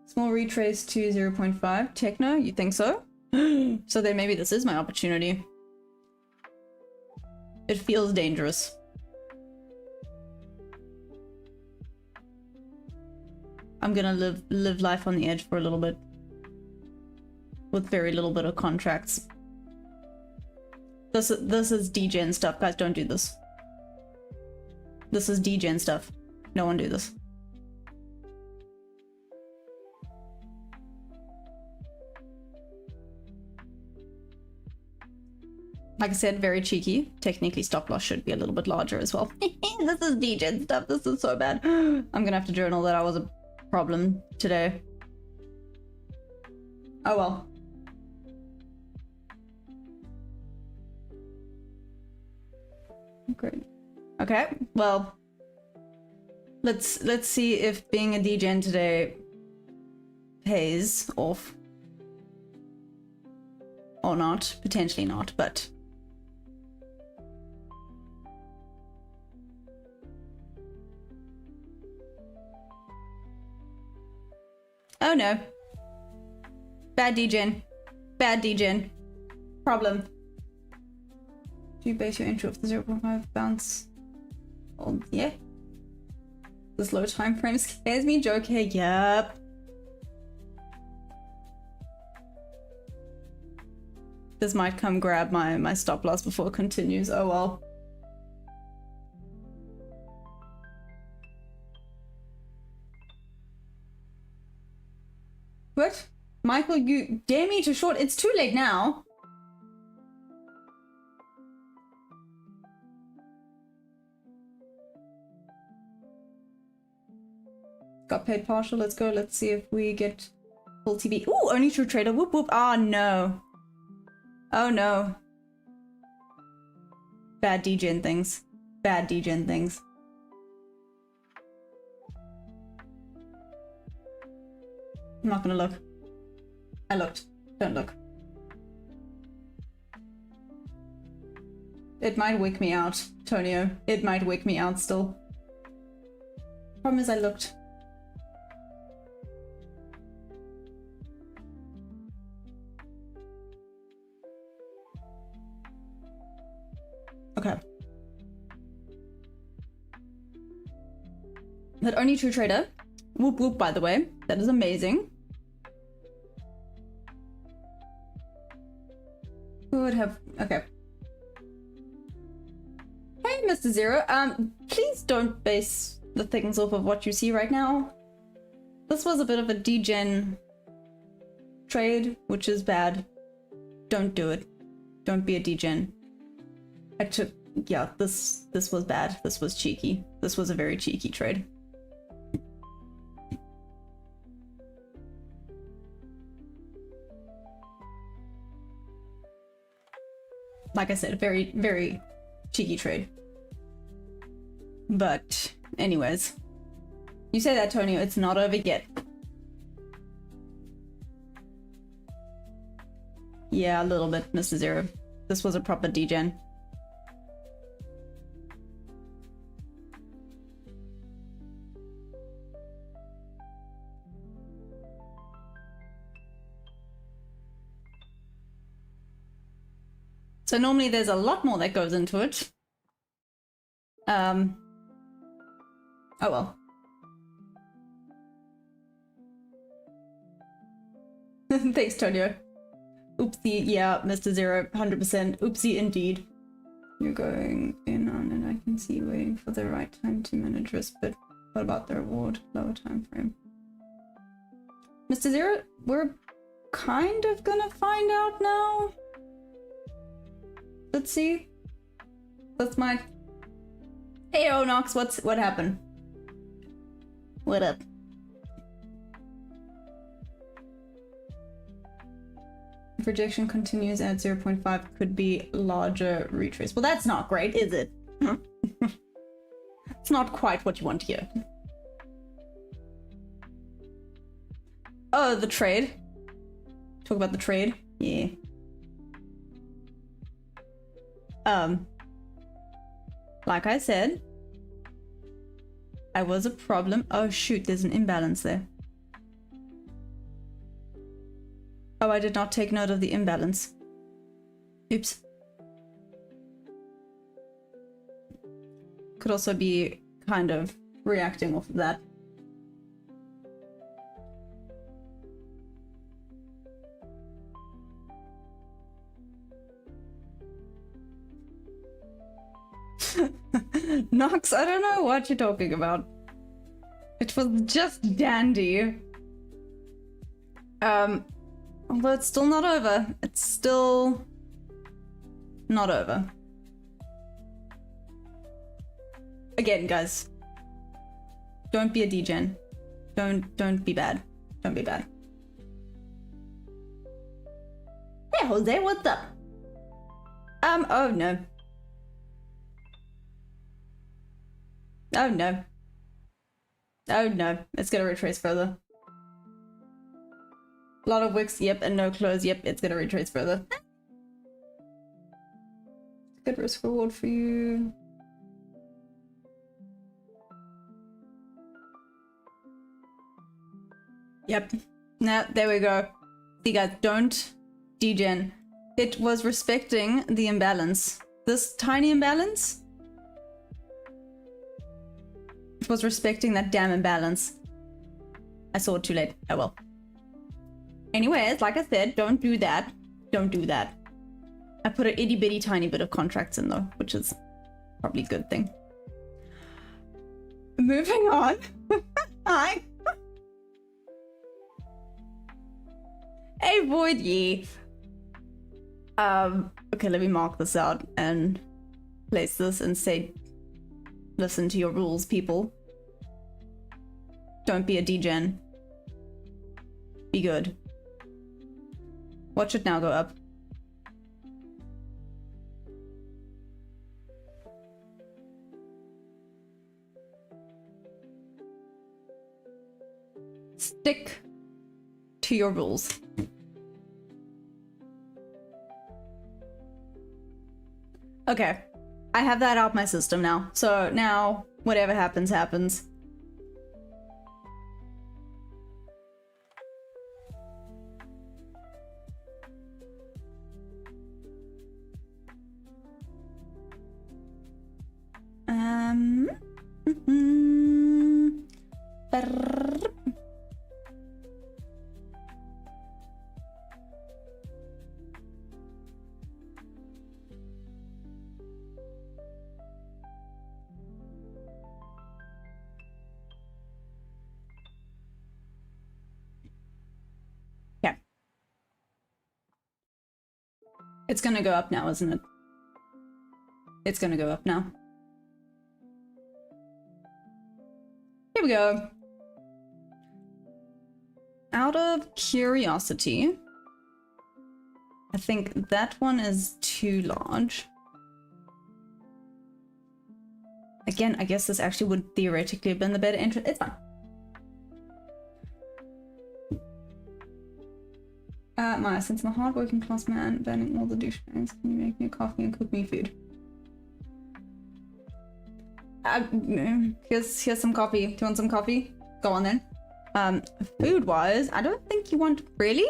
Small retrace to 0.5. Techno, you think so? So then maybe this is my opportunity. It feels dangerous. I'm gonna live life on the edge for a little bit. With very little bit of contracts. This is degen stuff. Guys, don't do this. This is degen stuff. No one do this. Like I said, very cheeky. Technically, stop loss should be a little bit larger as well. This is degen stuff. This is so bad. I'm gonna have to journal that I was a problem today. Oh well. Great. Okay, well, let's see if being a degen today pays off or not. Potentially not, but oh no. Bad degen. Bad degen. Problem. Do you base your entry off the 0.5 bounce? Oh, yeah. This low time frame scares me. Joke here. Yep. This might come grab my stop loss before it continues. Oh well. What? Michael, you dare me to short? It's too late now. Got paid partial. Let's go. Let's see if we get full TB. Ooh, only true trader. Whoop whoop. Ah, no. Oh no. Bad degen things. Bad degen things. I'm not gonna look. I looked. Don't look. It might wake me out, Tonio. It might wake me out still. Problem is I looked. Okay. That only true trader. Whoop whoop, by the way. That is amazing. Who would have... Okay. Hey, Mr. Zero. Please don't base the things off of what you see right now. This was a bit of a degen trade, which is bad. Don't do it. Don't be a degen. I took yeah, this was bad. This was cheeky. This was a very cheeky trade. Like I said, very, very cheeky trade. But anyways, you say that, Tonio, it's not over yet. Yeah, a little bit, Mr. Zero. This was a proper degen. So normally there's a lot more that goes into it. Oh well. Thanks, Tonio. Oopsie, yeah, Mr. Zero, 100%. Oopsie indeed. You're going in on and I can see you waiting for the right time to manage risk, but what about the reward? Lower time frame. Mr. Zero, we're kind of gonna find out now. Let's see. That's my... Hey, Nox, what happened? What up? If rejection continues at 0.5, could be larger retrace. Well, that's not great, is it? It's not quite what you want to hear. Oh, the trade. Talk about the trade? Yeah. Like I said, I was a problem. Oh shoot, there's an imbalance there. Oh, I did not take note of the imbalance. Oops. Could also be kind of reacting off of that. Nox, I don't know what you're talking about. It was just dandy. Although it's still not over. It's still not over. Again, guys. Don't be a degen. Don't be bad. Don't be bad. Hey Jose, what's up? Oh no. Oh no. Oh no. It's gonna retrace further. A lot of wicks, yep, and no close, yep, it's gonna retrace further. Good risk reward for you. Yep. Now, there we go. See guys, don't degen. It was respecting the imbalance. This tiny imbalance. It was respecting that damn imbalance. I saw it too late. Oh well. Anyways, like I said, don't do that. Don't do that. I put an itty bitty tiny bit of contracts in though, which is probably a good thing. Moving on. Hi. Hey, Void Ye. Okay, let me mark this out and place this and say, listen to your rules, people. Don't be a degen. Be good. Watch it now go up. Stick to your rules. Okay, I have that out my system now. So now, whatever happens, happens. Okay. It's gonna go up now, isn't it? It's gonna go up now. Here we go. Out of curiosity, I think that one is too large. Again, I guess this actually would theoretically have been the better entry. It's fine. Maya, since I'm a hard-working class man, banning all the douchebags, can you make me a coffee and cook me food? Here's some coffee. Do you want some coffee? Go on then. Food-wise, I don't think you want... Really?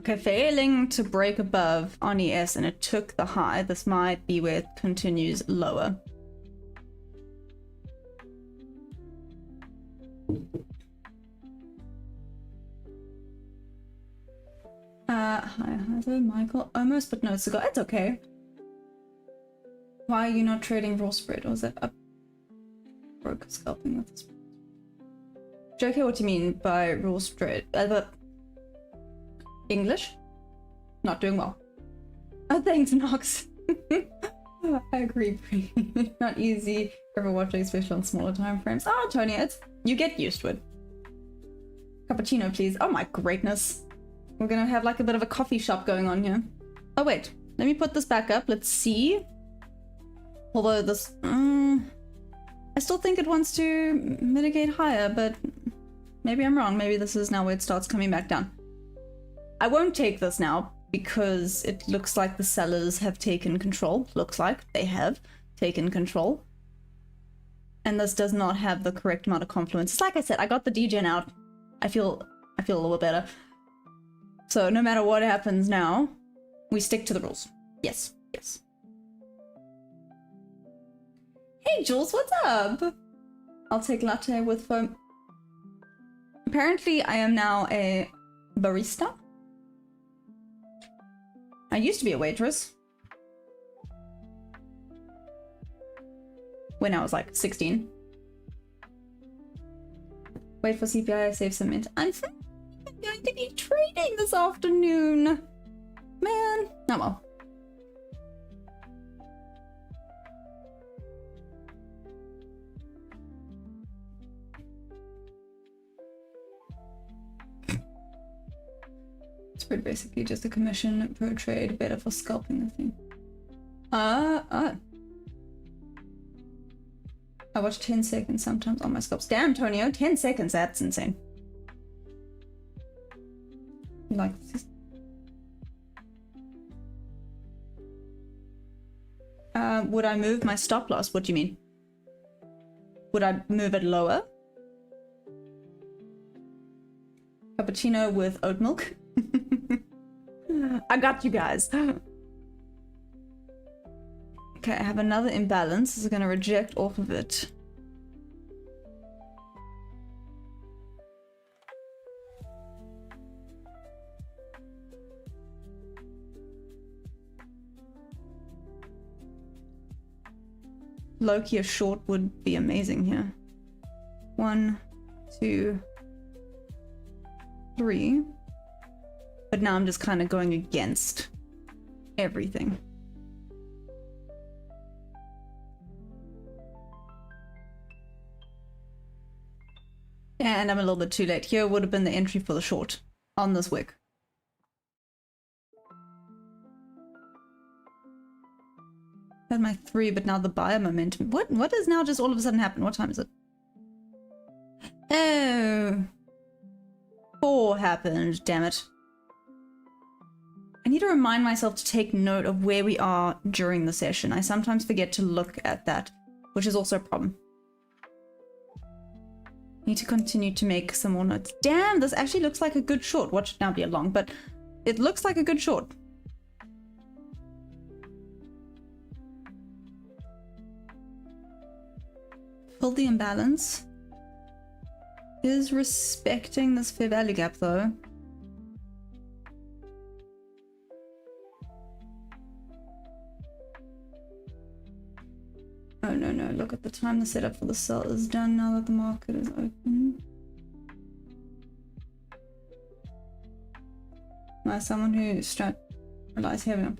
Okay, failing to break above on ES and it took the high. This might be where it continues lower. Hi, hello, Michael. Almost, but no cigar. It's okay. Why are you not trading raw spread? Or is that up? Broke scalping with this. JK, what do you mean by raw spread? English? Not doing well. Oh, thanks, Nox. I agree. Not easy ever watching, especially on smaller time frames. Oh, Tony, you get used to it. Cappuccino, please. Oh my greatness. We're gonna have like a bit of a coffee shop going on here. Oh wait, let me put this back up. Let's see. Although this, I still think it wants to mitigate higher, but maybe I'm wrong. Maybe this is now where it starts coming back down. I won't take this now because it looks like the sellers have taken control. Looks like they have taken control. And this does not have the correct amount of confluence. It's like I said, I got the degen out. I feel a little better. So no matter what happens now, we stick to the rules. Yes, yes. Hey Jules, what's up? I'll take latte with foam. Apparently I am now a barista. I used to be a waitress. When I was like 16. Wait for CPI, save some mint. I'm going to be trading this afternoon. Man. Oh well. Spread basically just a commission per trade, better for scalping, I think. I watch 10 seconds sometimes on my scalps. Damn, Tonio, 10 seconds, that's insane. Like this. Would I move my stop loss? What do you mean? Would I move it lower? Cappuccino with oat milk? I got you guys. Okay, I have another imbalance. This is gonna reject off of it. Loki, a short would be amazing here. 1, 2, 3. But now I'm just kind of going against everything. And I'm a little bit too late. Here would have been the entry for the short on this wick. Had my 3, but now the buyer momentum. What has now just all of a sudden happened? What time is it? Oh. 4 happened, damn it. I need to remind myself to take note of where we are during the session. I sometimes forget to look at that, which is also a problem. Need to continue to make some more notes. Damn, this actually looks like a good short. What should now be a long, but it looks like a good short. Fill the imbalance. Is respecting this fair value gap though. No, no, no. Look at the time the setup for the sell is done now that the market is open. As someone who relies heavily on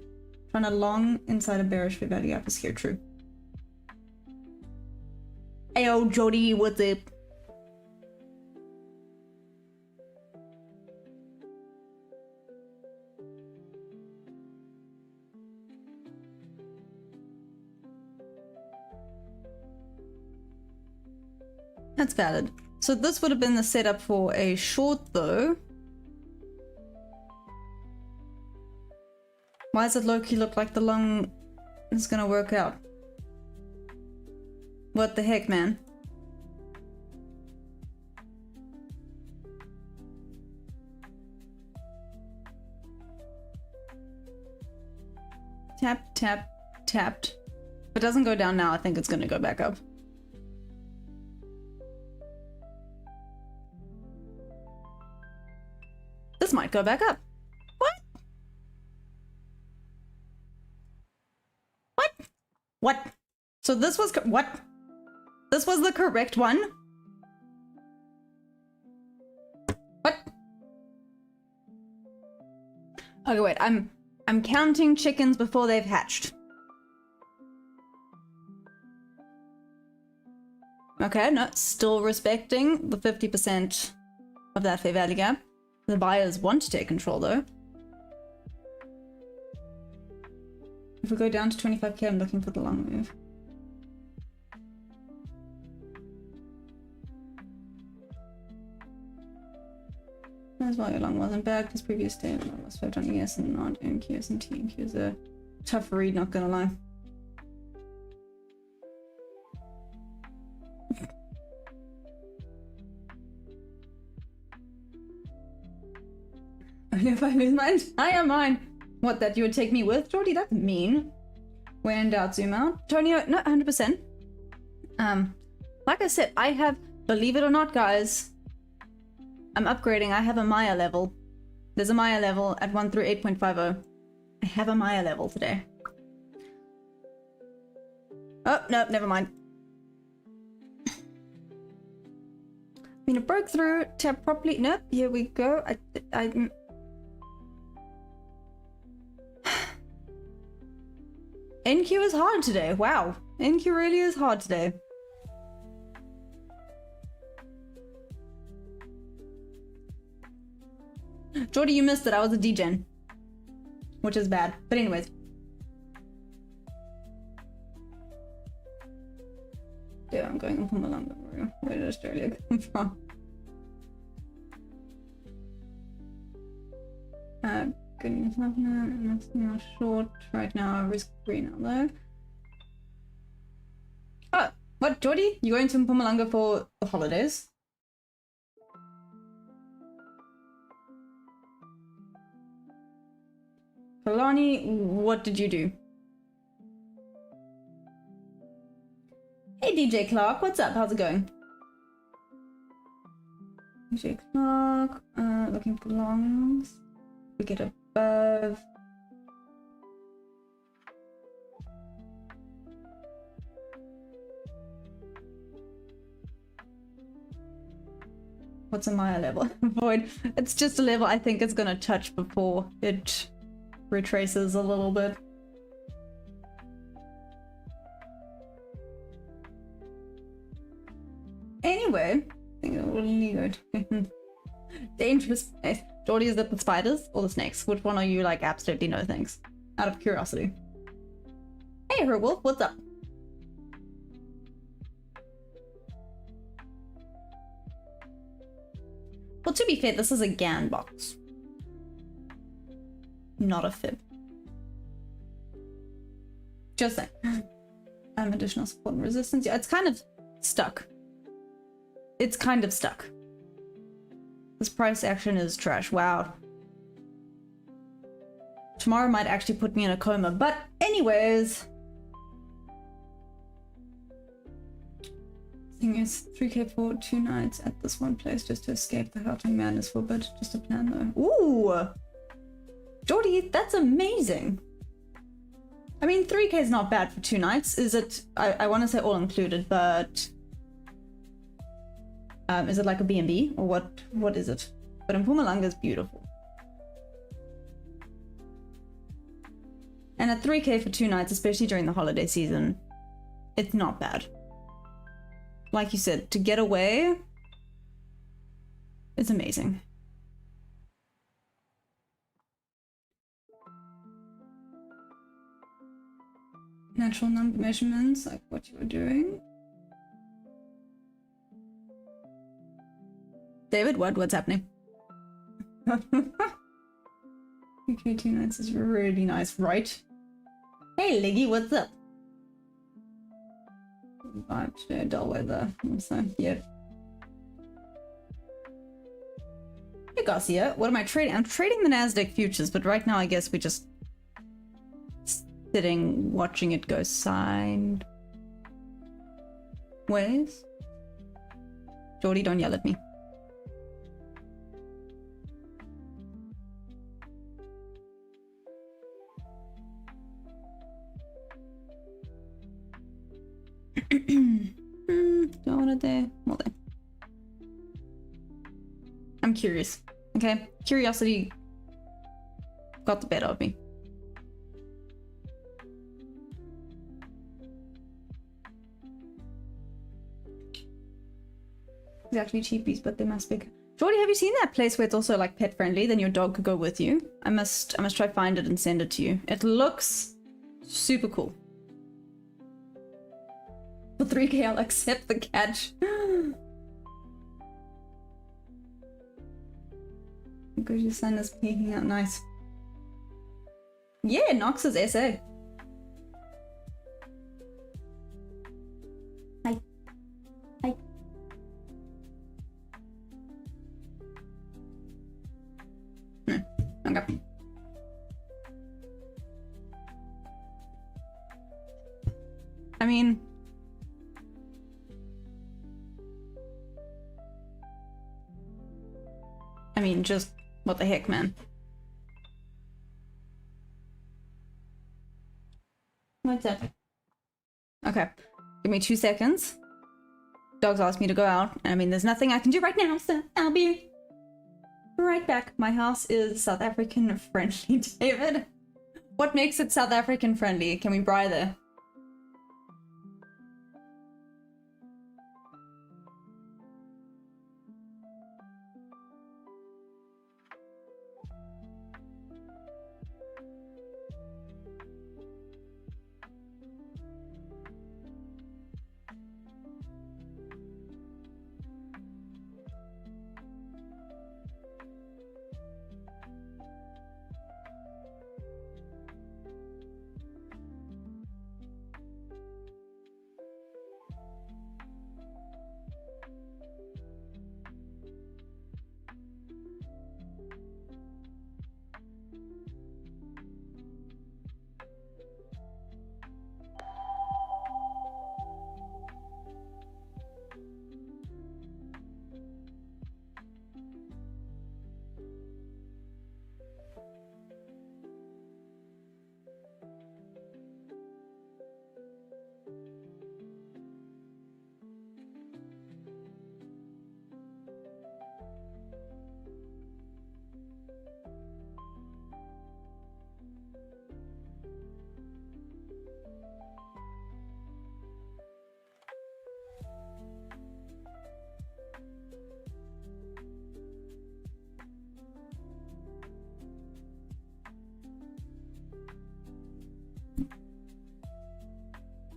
trying to long inside a bearish fair value gap is here, true. Ayo, Jody, what's up? That's valid. So this would have been the setup for a short though. Why does it low-key look like the long is gonna work out? What the heck, man? Tap, tap, tapped. If it doesn't go down now, I think it's gonna go back up. This might go back up. What? What? What? So this was what? This was the correct one? What? Okay, wait. I'm counting chickens before they've hatched. Okay, no, still respecting the 50% of that fair value gap. The buyers want to take control though. If we go down to 25k, I'm looking for the long move. As well, your long wasn't bad because previous day I was flipped on ES and not NQ, S&T. NQ is a tough read, not gonna lie. If I lose mine, I am mine. What, that you would take me with, Jordy? That's mean. When in doubt, zoom out. Tonio, no, 100%. Like I said, I have, believe it or not, guys, I'm upgrading. I have a Maya level. There's a Maya level at 1 through 8.50. I have a Maya level today. Oh, no, never mind. I mean, it broke through, tap properly. Nope, here we go. NQ is hard today. Wow. NQ really is hard today. Jordy, you missed it. I was a degen. Which is bad. But anyways. Yeah, I'm going from the London room. Where did Australia come from? Goodness, that's not short right now. Risk free now though. Oh, what, Jordy? You going to Mpumalanga for the holidays? Kalani, what did you do? Hey DJ Clark, what's up? How's it going? DJ Clark, looking for longs. We get above. What's a Maya level? Void. It's just a level I think it's gonna touch before it retraces a little bit. Anyway, I think it will lead. Dangerous. Jordy, is it the spiders or the snakes? Which one are you like absolutely no thanks? Out of curiosity. Hey, Herwolf, what's up? Well, to be fair, this is a GAN box. Not a fib. Just saying. Additional support and resistance. Yeah, it's kind of stuck. It's kind of stuck. This price action is trash. Wow. Tomorrow might actually put me in a coma. But anyways. Thing is 3k for 2 nights at this one place just to escape the hurting madness for a bit. Just a plan though. Ooh! Jordy, that's amazing. I mean, 3K is not bad for 2 nights. Is it? I want to say all included, but is it like a B&B or what? What is it? But Mpumalanga is beautiful. And at 3K for 2 nights, especially during the holiday season, it's not bad. Like you said, to get away, it's amazing. Natural number measurements, like what you were doing. David, what's happening? Okay, 2 nights is really nice, right? Hey, Liggy, what's up? Vibe today, dull weather. Also, yeah. Hey, Garcia, what am I trading? I'm trading the Nasdaq futures, but right now I guess we're just sitting, watching it go sideways. Jordy, don't yell at me. Don't want it there. Well then. I'm curious. Okay? Curiosity got the better of me. Exactly, cheapies, but they must be. Jordy, have you seen that place where it's also like pet friendly? Then your dog could go with you. I must try find it and send it to you. It looks super cool. For 3K, I'll accept the catch. Because your son is peeking out. Nice. Yeah, Knox is SA. Hi. Hi. Okay. I mean, just what the heck, man. What's that? Okay, give me 2 seconds. Dogs asked me to go out. I mean, there's nothing I can do right now, so I'll be right back. My house is South African friendly, David. What makes it South African friendly? Can we braai there?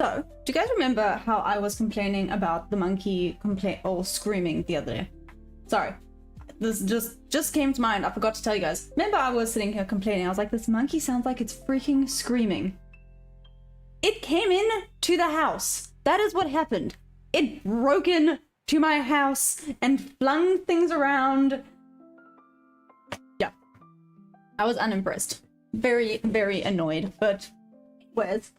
So, do you guys remember how I was complaining about the monkey screaming the other day? Sorry, this just came to mind. I forgot to tell you guys. Remember, I was sitting here complaining. I was like, this monkey sounds like it's freaking screaming. It came in to the house. That is what happened. It broke in to my house and flung things around. Yeah, I was unimpressed. Very, very annoyed. But where's?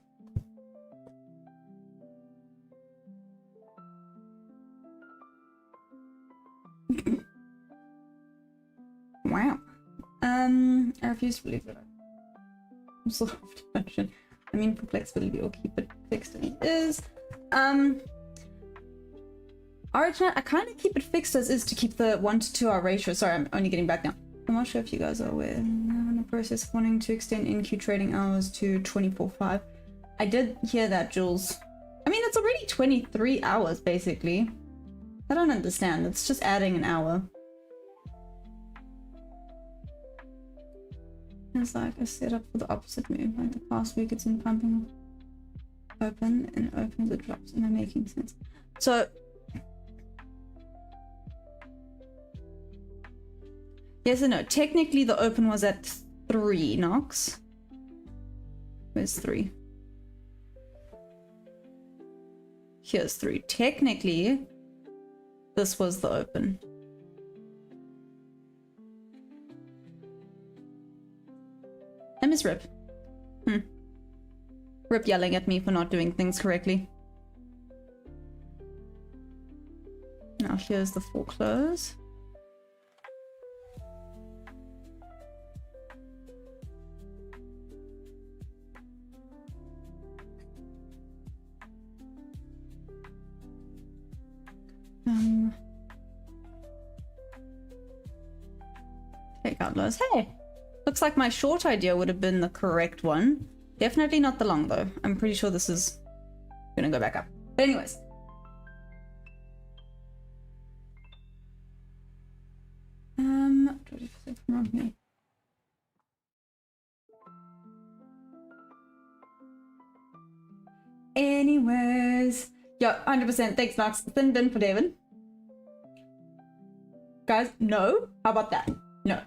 Wow. I refuse to believe that I'm sort of depression. I mean, for flexibility, or keep it fixed, and it is. Origin, I kind of keep it fixed as is to keep the 1 to 2 hour ratio. Sorry, I'm only getting back now. I'm not sure if you guys are aware. I'm in the process of wanting to extend NQ trading hours to 24/5. I did hear that, Jules. I mean, it's already 23 hours, basically. I don't understand. It's just adding an hour. It's like a setup for the opposite move. Like the past week, it's been pumping open and opens, it drops. Am I making sense? So, yes and no. Technically, the open was at 3 Nox. Where's 3? Here's 3. Technically, this was the open. I miss Rip. Rip yelling at me for not doing things correctly. Now here's the full close. Take out lows. Hey! Looks like my short idea would have been the correct one. Definitely not the long though. I'm pretty sure this is gonna go back up. But anyways. Wrong here. Anyways. Yeah, 100%. Thanks, Max. Thin bin for David. Guys, no. How about that? No.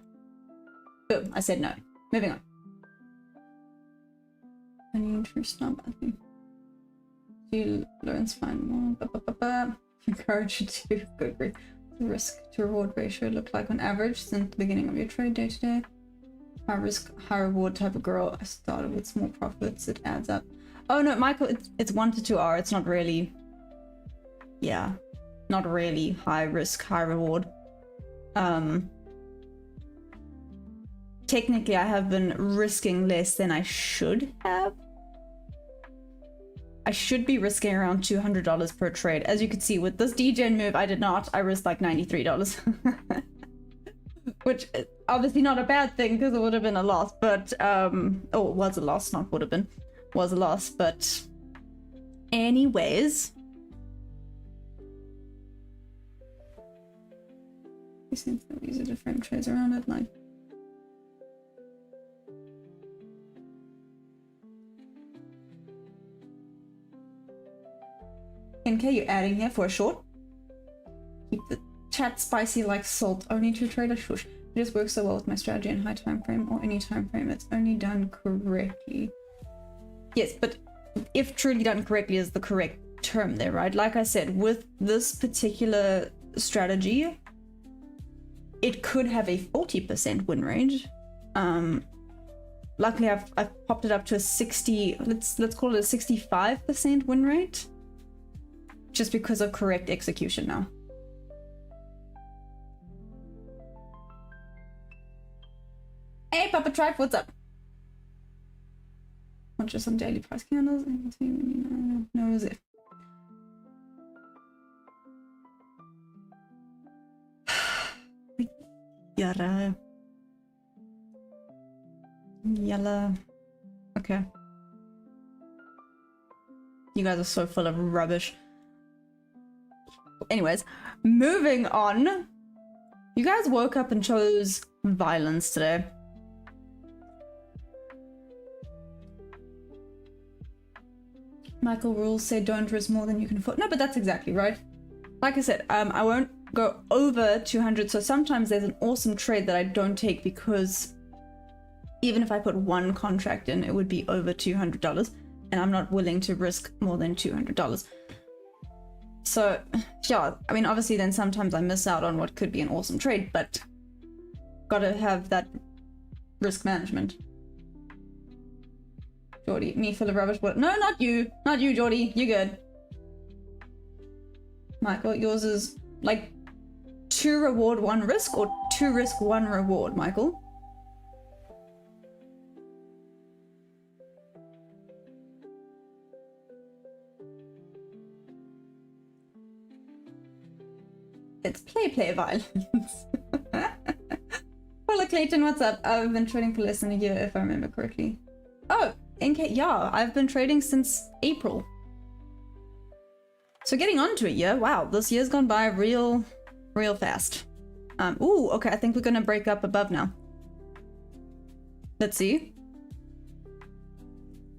Boom, I said no. Moving on. I need to stop, I think. You learns find more. Encourage you to go great. The risk to reward ratio look like on average since the beginning of your trade day to day. High risk, high reward type of girl. I started with small profits. It adds up. Oh no, Michael, it's 1 to 2 hour. It's not really. Yeah, not really high risk, high reward. Technically, I have been risking less than I should have. I should be risking around $200 per trade. As you can see, with this DGen move, I did not. I risked like $93. Which is obviously not a bad thing, because it would have been a loss, but, oh, it was a loss, not would have been. Was a loss, but anyways. Since these are the frame trades around at night. Okay, you're adding here for a short. Keep the chat spicy like salt. Only to trade a shush. It just works so well with my strategy in high time frame or any time frame. It's only done correctly. Yes, but if truly done correctly is the correct term there, right? Like I said, with this particular strategy, it could have a 40% win range. Luckily, I've popped it up to a 60. Let's call it a 65% win rate, just because of correct execution now. Hey, Papa Tribe, what's up? Not just some daily price candles. No, is it? Yara. Yalla. Okay. You guys are so full of rubbish. Anyways, moving on. You guys woke up and chose violence today. Michael rules say don't risk more than you can afford. No, but that's exactly right. Like I said, I won't go over 200. So sometimes there's an awesome trade that I don't take because even if I put one contract in, it would be over $200, and I'm not willing to risk more than $200. So yeah, I mean, obviously then sometimes I miss out on what could be an awesome trade, but gotta have that risk management. Jordy, me full of rubbish, but no, not you, Jordy, you good. Michael, yours is like 2 reward 1 risk, or 2 risk 1 reward, Michael? It's play violence. Hello Clayton, what's up? I've been trading for less than a year if I remember correctly. Oh, NK, yeah, I've been trading since April. So getting on to a year. Wow, this year's gone by real fast. Ooh, okay, I think we're gonna break up above now. Let's see.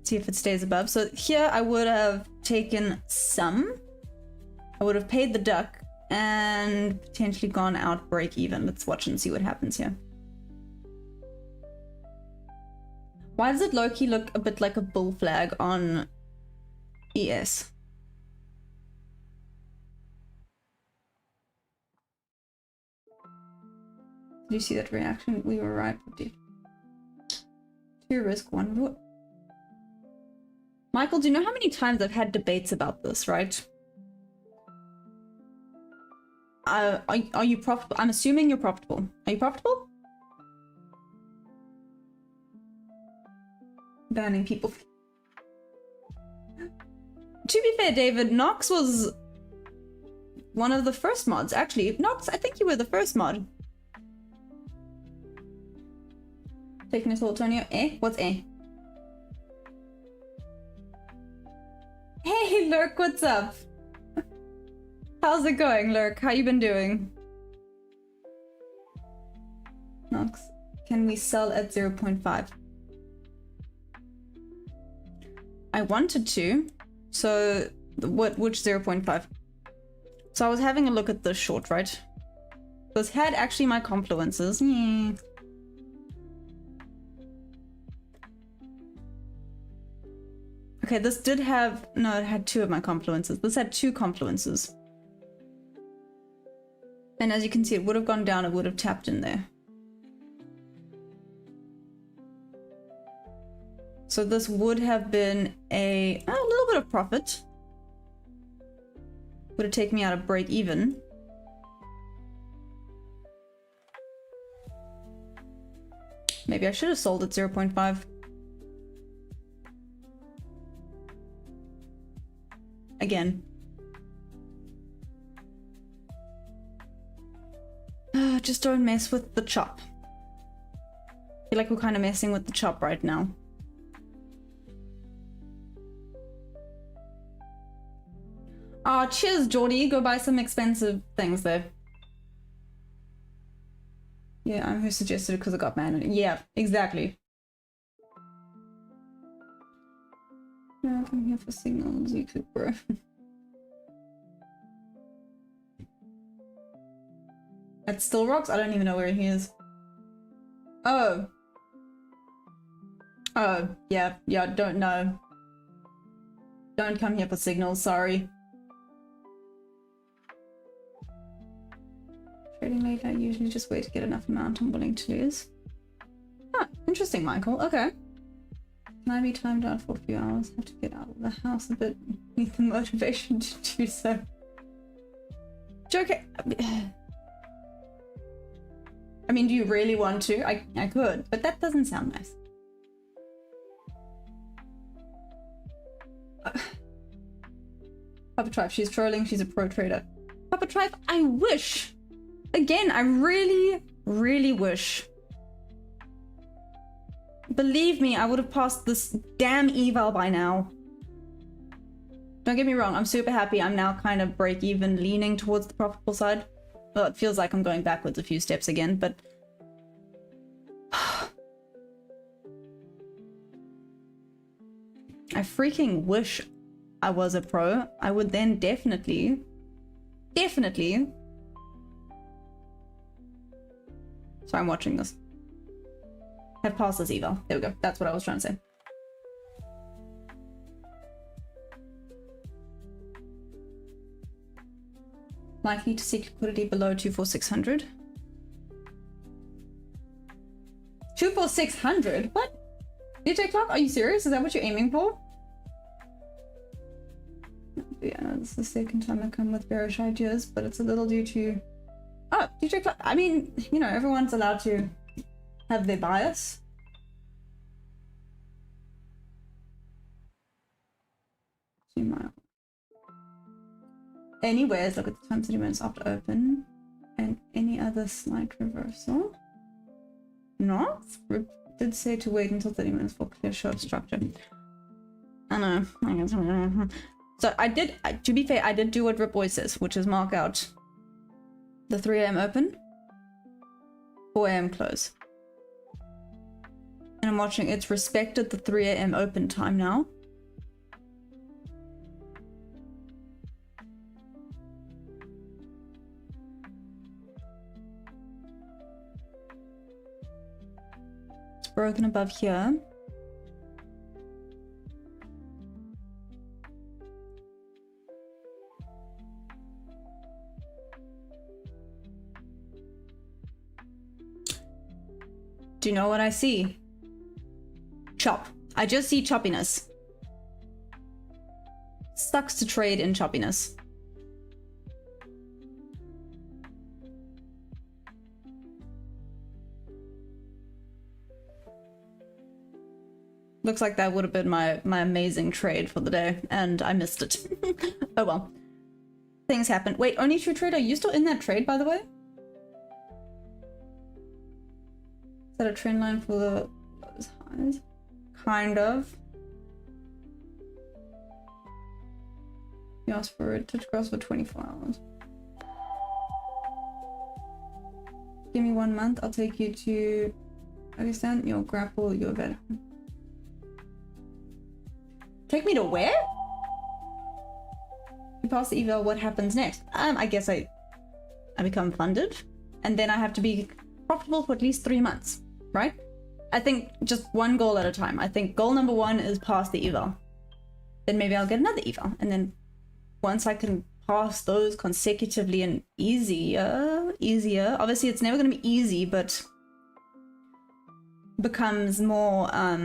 See if it stays above. So here I would have taken some. I would have paid the duck and potentially gone out break even. Let's watch and see what happens here. Why does it low-key look a bit like a bull flag on ES? Did you see that reaction? We were right. 2 risk 1. Michael, do you know how many times I've had debates about this, right? Are you profitable? I'm assuming you're profitable. Are you profitable? Banning people. To be fair, David, Nox was one of the first mods. Actually, Nox, I think you were the first mod. Taking a thought, Antonio. What's Hey, Lurk, what's up? How's it going, Lurk? How you been doing? Nox, can we sell at 0.5? I wanted to. So, which 0.5? So I was having a look at this short, right? This had actually my confluences. Yeah. Okay, this did have... No, it had 2 of my confluences. This had 2 confluences. And as you can see, it would have gone down, it would have tapped in there. So this would have been a little bit of profit. Would have taken me out of break even. Maybe I should have sold at 0.5. Again. Just don't mess with the chop. I feel like we're kind of messing with the chop right now. Oh, cheers, Geordie. Go buy some expensive things there. Yeah, I'm who suggested it because I got mad. Yeah, exactly. No, I'm here for signals, YouTube, bro. At Still Rocks? I don't even know where he is. Oh. Oh, yeah, don't know. Don't come here for signals, sorry. Trading late, I usually just wait to get enough amount I'm willing to lose. Ah, interesting, Michael. Okay. Can I be timed out for a few hours? Have to get out of the house a bit. Need the motivation to do so. Joke. I mean, do you really want to? I could, but that doesn't sound nice. Papa Tribe, she's trolling. She's a pro trader. Papa Tribe, I wish. Again, I really, really wish. Believe me, I would have passed this damn eval by now. Don't get me wrong, I'm super happy. I'm now kind of break even, leaning towards the profitable side. Well, it feels like I'm going backwards a few steps again, but... I freaking wish I was a pro. I would then definitely... So I'm watching this. Have passed this eval. There we go. That's what I was trying to say. Likely to seek liquidity below 24600. 24600? What? DJ Clock? Are you serious? Is that what you're aiming for? Yeah, no, this is the second time I come with bearish ideas, but it's a little due to... Oh, DJ Clock. I mean, you know, everyone's allowed to have their bias. Anyways, look at the time 30 minutes after open. And any other slight reversal? Not? Did say to wait until 30 minutes for clear show of structure. I know. So I did, to be fair, I did do what Rip always says, which is mark out the 3 AM open, 4 AM close. And I'm watching, it's respected the 3 AM open time now. It's broken above here. Do you know what I see? Chop. I just see choppiness. Sucks to trade in choppiness. Looks like that would have been my amazing trade for the day, and I missed it. Oh well. Things happen. Wait, only true trade, are you still in that trade, by the way? Is that a trend line for those highs? Kind of. You asked for it to cross for 24 hours. Give me 1 month, I'll take you to Pakistan, you'll grapple, you're better. Take me to where? You pass the eval, what happens next? I guess I become funded, and then I have to be profitable for at least 3 months, right? I think just one goal at a time. I think goal number 1 is pass the eval. Then maybe I'll get another eval, and then once I can pass those consecutively and easier, obviously it's never going to be easy, but becomes more, how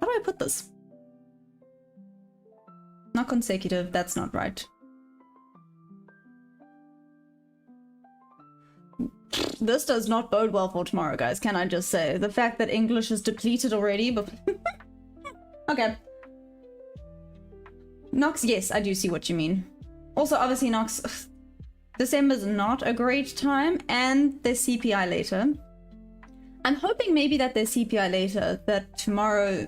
do I put this? Not consecutive, that's not right. This does not bode well for tomorrow, guys, can I just say. The fact that English is depleted already, but... Okay. Nox, yes, I do see what you mean. Also, obviously, Nox, December's not a great time, and there's CPI later. I'm hoping maybe that there's CPI later, that tomorrow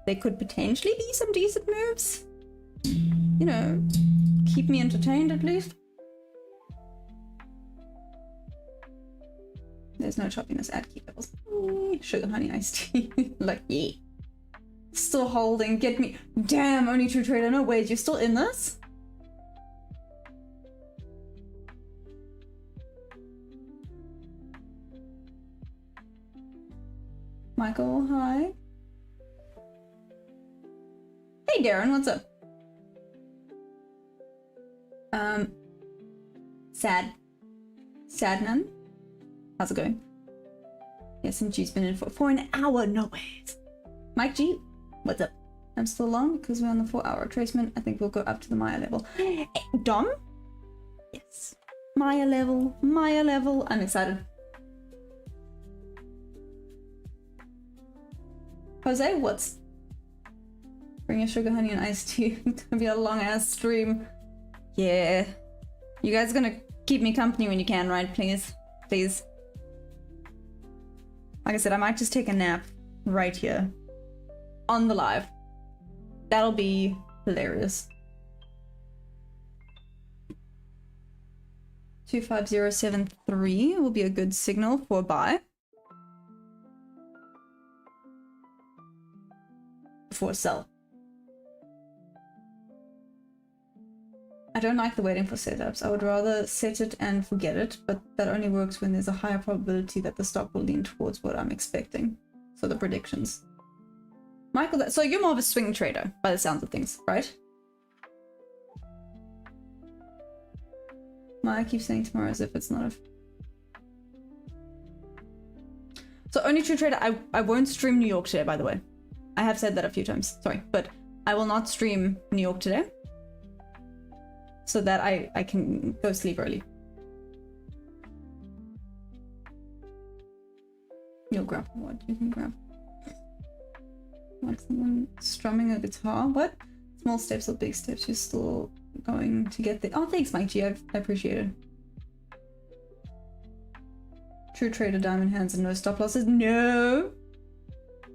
there could potentially be some decent moves. You know, keep me entertained at least. There's no choppiness at key levels. Sugar, honey, iced tea. Like, yeah. Still holding, get me. Damn, only true trader. No, wait, you're still in this? Michael, hi. Hey, Darren, what's up? Sadnan? How's it going? Yes, and G's been in for an hour. No ways. Mike G, what's up? I'm still long because we're on the 4-hour retracement. I think we'll go up to the Maya level. Dom? Yes. Maya level. Maya level. I'm excited. Jose, what's... Bring your sugar, honey, and iced tea. It's gonna be a long-ass stream. Yeah. You guys are gonna keep me company when you can, right? Please. Please. Like I said, I might just take a nap right here. On the live. That'll be hilarious. 25073 will be a good signal for a buy. For a sell. I don't like the waiting for setups. I would rather set it and forget it, but that only works when there's a higher probability that the stock will lean towards what I'm expecting. So the predictions. Michael, so you're more of a swing trader by the sounds of things, right? Maya keeps saying tomorrow as if it's not a... So only true trader, I won't stream New York today, by the way. I have said that a few times, sorry, but I will not stream New York today. So that I can go sleep early. You'll grab what? You can grab. Like someone strumming a guitar. What? Small steps or big steps? You're still going to get the... Oh, thanks, Mike G. I appreciate it. True trader, diamond hands, and no stop losses. No!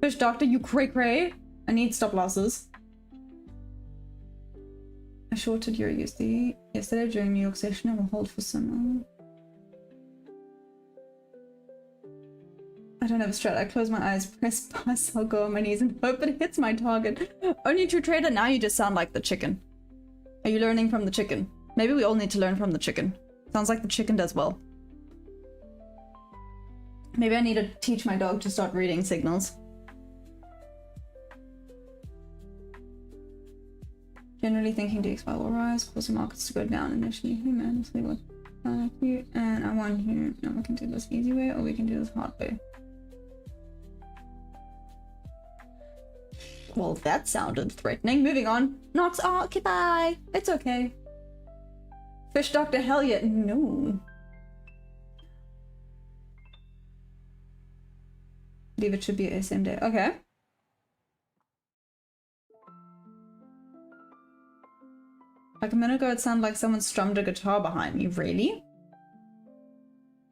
Fish doctor, you cray-cray. I need stop losses. I shorted your USD yesterday during New York session and will hold for some... I don't have a strat. I close my eyes, press pass, I'll go on my knees and hope it hits my target. Only true trader, now you just sound like the chicken. Are you learning from the chicken? Maybe we all need to learn from the chicken. Sounds like the chicken does well. Maybe I need to teach my dog to start reading signals. Generally thinking DXY will rise, causing markets to go down initially. Hey man, so what? You and I want you. No, we can do this easy way or we can do this hard way. Well, that sounded threatening. Moving on. Nox, oh, okay, bye. It's okay. Fish doctor, hell yeah. No. Leave it should be a same day. Okay. Like a minute ago, it sounded like someone strummed a guitar behind me. Really?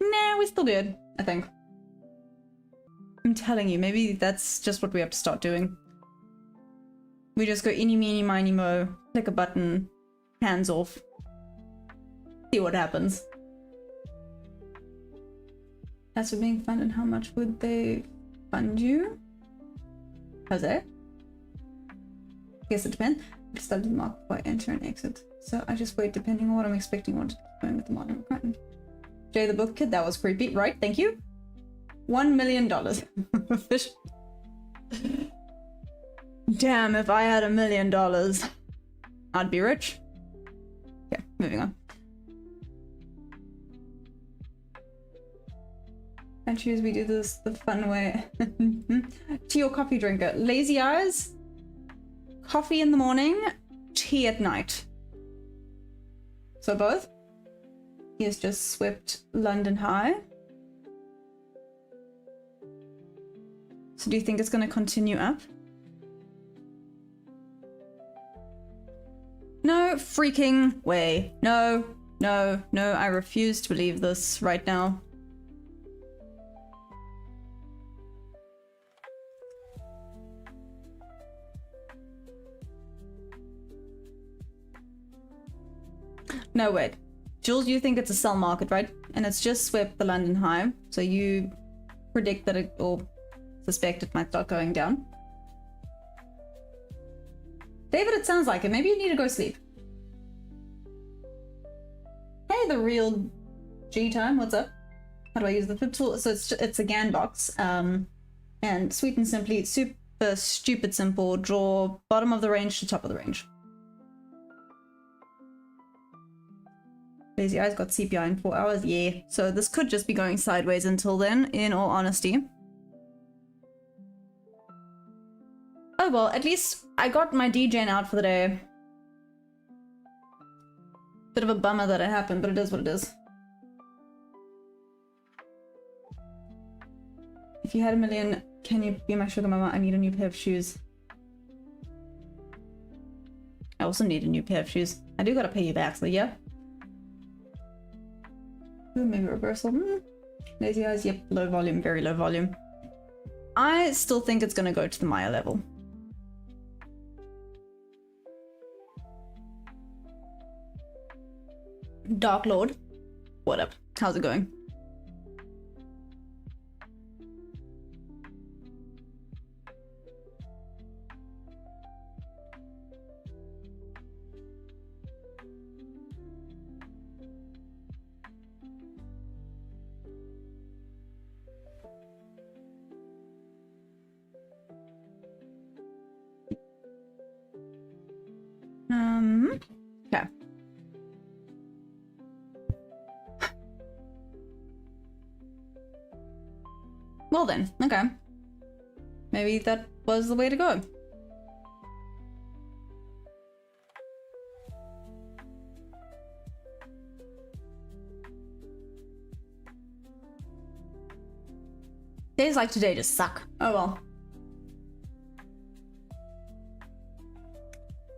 Nah, we're still good, I think. I'm telling you, maybe that's just what we have to start doing. We just go eeny, meeny, miny, mo, click a button, hands off. See what happens. As for being funded, how much would they fund you? Jose? Guess it depends. I study the market before I enter and exit. So I just wait depending on what I'm expecting or going with the modern current. Jay the Book Kid, that was creepy. Right, thank you. $1 million. Fish. Damn, if I had $1 million, I'd be rich. Okay, moving on. I choose we do this the fun way. Tea or coffee drinker? Lazy eyes? Coffee in the morning, tea at night. So both? He has just swept London high. So do you think it's going to continue up? No freaking way. No, no, no, I refuse to believe this right now. No, wait. Jules, you think it's a sell market, right? And it's just swept the London high. So you predict that it, or suspect it might start going down. David, it sounds like it. Maybe you need to go sleep. Hey, the real G time. What's up? How do I use the flip tool? So it's a GAN box. And sweet and simply, super stupid simple. Draw bottom of the range to top of the range. Lazy Eyes got CPI in 4 hours. Yeah. So this could just be going sideways until then, in all honesty. Oh well, at least I got my DJing out for the day. Bit of a bummer that it happened, but it is what it is. If you had $1 million, can you be my sugar mama? I need a new pair of shoes. I also need a new pair of shoes. I do gotta pay you back, so yeah. Ooh, maybe reversal. Lazy Eyes, yep, low volume, very low volume. I still think it's gonna go to the Maya level. Dark Lord, what up? How's it going? Okay. Well then, okay. Maybe that was the way to go. Days like today just suck. Oh well.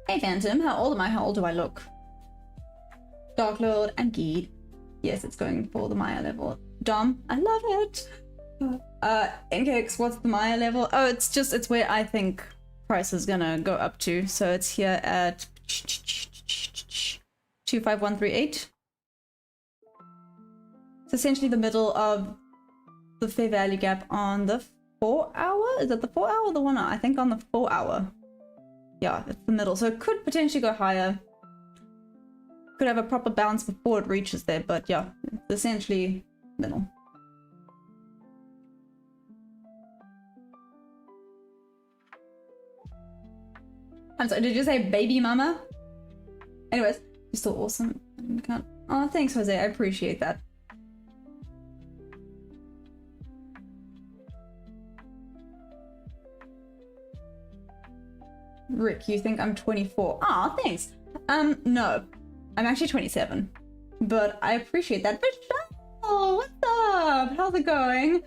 Hey Phantom, how old am I? How old do I look? Dark Lord and Geed. Yes, it's going for the Maya level. Dom, I love it. NKX, what's the Maya level? Oh, it's where I think price is gonna go up to. So it's here at 25138. It's essentially the middle of the fair value gap on the 4 hour. Is it the 4 hour or the 1 hour? I think on the 4 hour. Yeah, it's the middle. So it could potentially go higher. Could have a proper bounce before it reaches there, but yeah, it's essentially middle. I'm sorry, did you say baby mama? Anyways, you're still awesome. Oh, thanks, Jose. I appreciate that. Rick, you think I'm 24? Ah, thanks. No. I'm actually 27. But I appreciate that. Vishal, what's up? How's it going?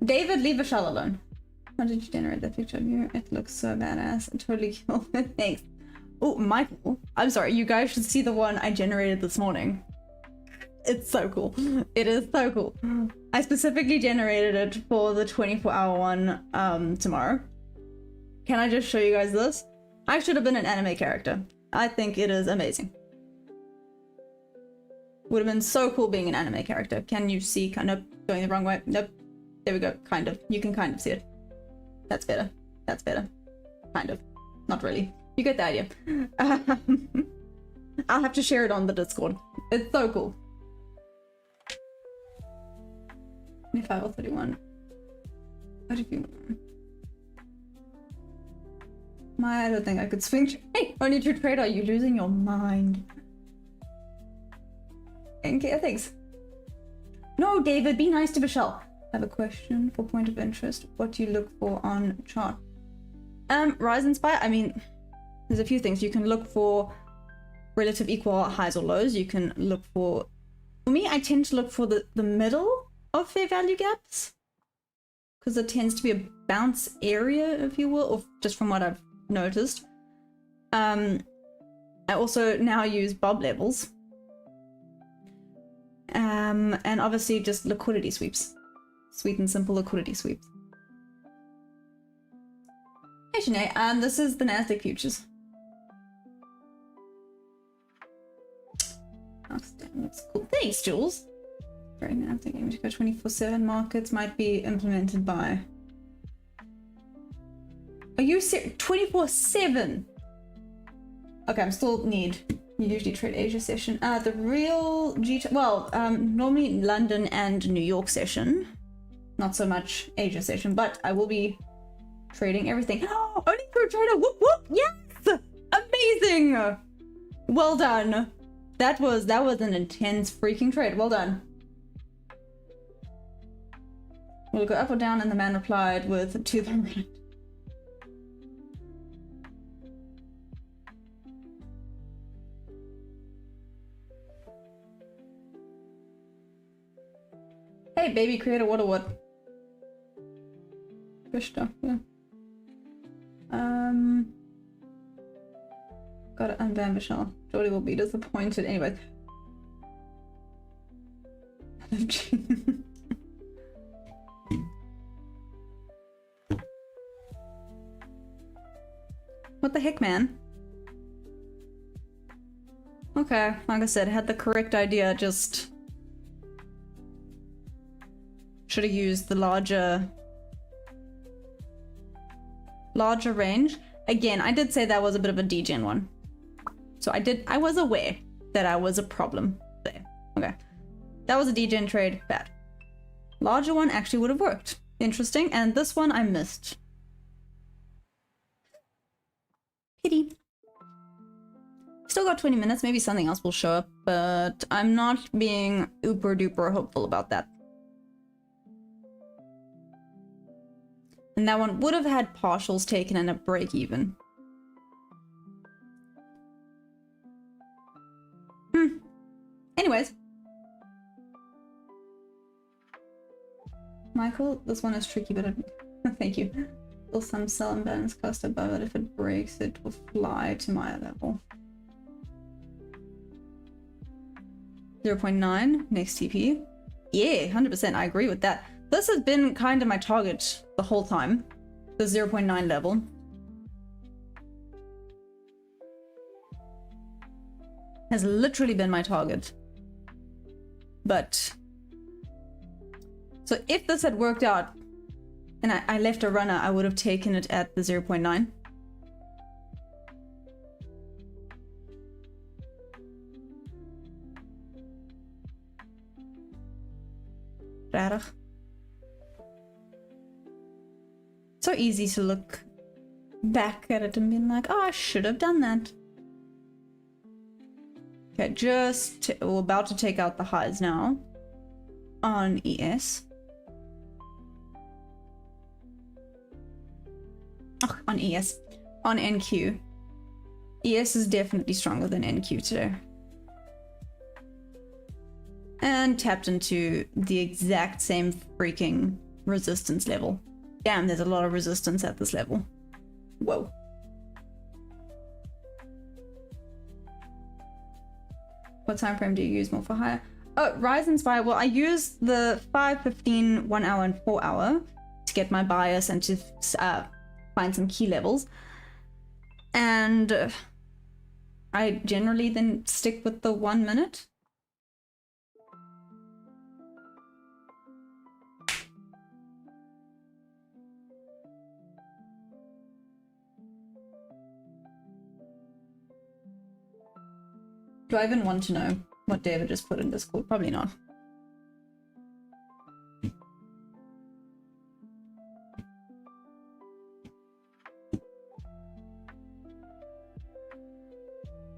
David, leave Vishal alone. How did you generate that picture of you? It looks so badass. Totally killed it. Thanks. Oh, Michael. I'm sorry. You guys should see the one I generated this morning. It's so cool. It is so cool. I specifically generated it for the 24-hour one tomorrow. Can I just show you guys this? I should have been an anime character. I think it is amazing. Would have been so cool being an anime character. Can you see kind of going the wrong way? Nope. There we go. Kind of. You can kind of see it. That's better. That's better. Kind of. Not really. You get the idea. I'll have to share it on the Discord. It's so cool. 25 or 31. What if you... I don't think I could swing. Hey, only to trade. Are you losing your mind? Okay, thanks. No, David, be nice to Michelle. I have a question for point of interest. What do you look for on chart? Rise and Spire. I mean, there's a few things. You can look for relative equal highs or lows. You can look for me, I tend to look for the middle of fair value gaps, because it tends to be a bounce area, if you will, or just from what I've noticed. I also now use bob levels, and obviously just liquidity sweeps, sweet and simple liquidity sweeps. Hey Sinead, this is the Nasdaq futures. That's cool. Thanks, Jules. Very nice. I'm thinking to go 24/7 markets might be implemented by. Are you serious? 24/7? Okay, I'm still need. You usually trade Asia session. The real normally London and New York session. Not so much Asia session, but I will be trading everything. Oh, only through trader. Whoop whoop. Yes, amazing. Well done. That was an intense freaking trade. Well done. Will it go up or down? And the man replied with to the right. Hey, baby creator, what? Krishna, yeah. Gotta unban Michelle. Jordy will be disappointed. Anyway. What the heck, man? Okay, like I said, had the correct idea, just should have used the larger range. Again, I did say that was a bit of a degen one. So I was aware that I was a problem there. Okay. That was a degen trade, bad. Larger one actually would have worked. Interesting, and this one I missed. Pity. Still got 20 minutes, maybe something else will show up, but I'm not being uber duper hopeful about that. And that one would have had partials taken and a break even. Anyways. Michael, this one is tricky, but thank you. Will some sell and balance cost above it? If it breaks, it will fly to my level. 0.9 next TP. Yeah, 100%. I agree with that. This has been kind of my target the whole time. The 0.9 level. Has literally been my target. But so if this had worked out and I left a runner, I would have taken it at the 0.9. Rarig. So easy to look back at it and be like, oh, I should have done that. Okay, we're about to take out the highs now on ES. Oh, on ES. On NQ. ES is definitely stronger than NQ today. And tapped into the exact same freaking resistance level. Damn, there's a lot of resistance at this level. Whoa. What time frame do you use more for higher? Oh, Rise and Spy. Well, I use the 5, 15, 1 hour, and 4 hour to get my bias and to find some key levels. And I generally then stick with the 1 minute. Do I even want to know what David just put in Discord? Probably not.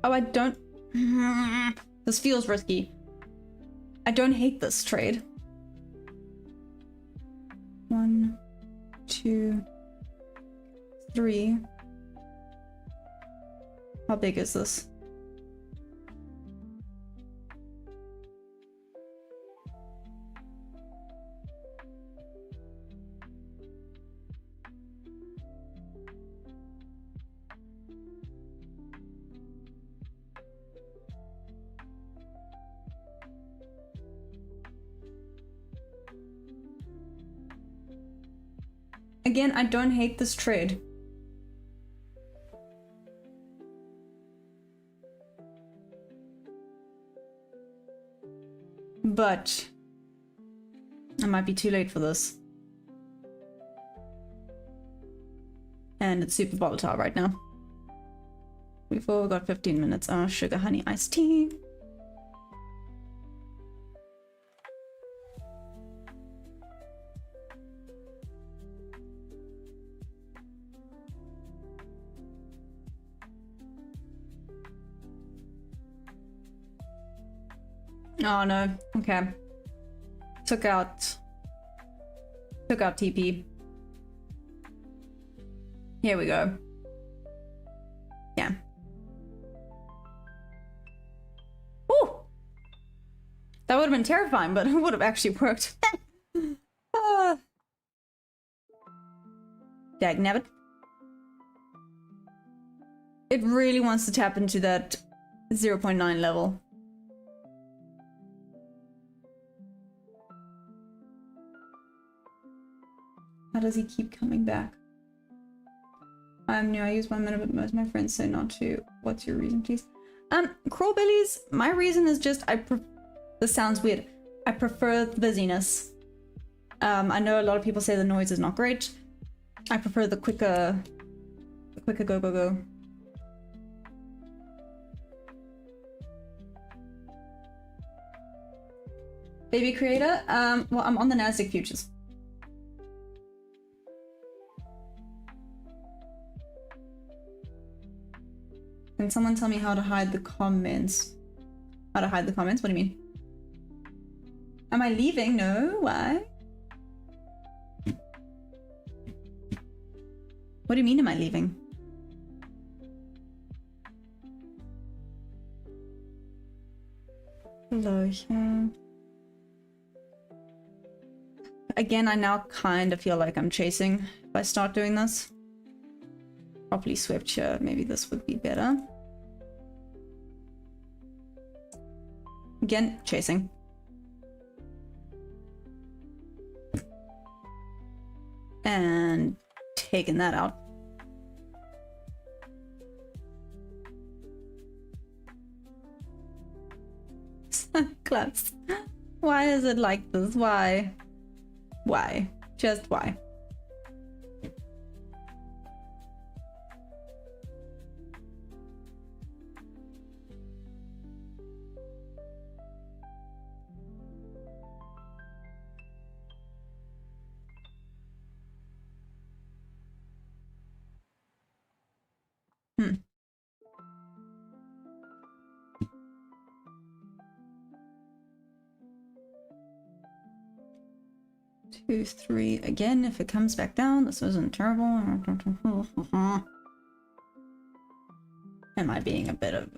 Oh, I don't... This feels risky. I don't hate this trade. 1, 2, 3. How big is this? Again, I don't hate this trade. But I might be too late for this. And it's super volatile right now. We've got 15 minutes. Oh, sugar, honey, iced tea. Oh no, okay. Took out TP. Here we go. Yeah. Ooh! That would have been terrifying, but it would have actually worked. Dagnabbit. It really wants to tap into that 0.9 level. How does he keep coming back? I'm new, I use 1 minute, but most of my friends say not to. What's your reason, please? Crawlbellies, my reason is just, this sounds weird. I prefer the busyness. I know a lot of people say the noise is not great. I prefer the quicker go, go, go. Baby creator, well, I'm on the Nasdaq futures. Can someone tell me how to hide the comments? How to hide the comments? What do you mean? Am I leaving? No, why? What do you mean am I leaving? Hello, yeah. Again, I now kind of feel like I'm chasing if I start doing this. Properly swept here, maybe this would be better. Again, chasing. And taking that out. Clubs. Why is it like this? Why? Why? Just why? Hmm. 2, 3 again. If it comes back down, this isn't terrible. Am I being a bit of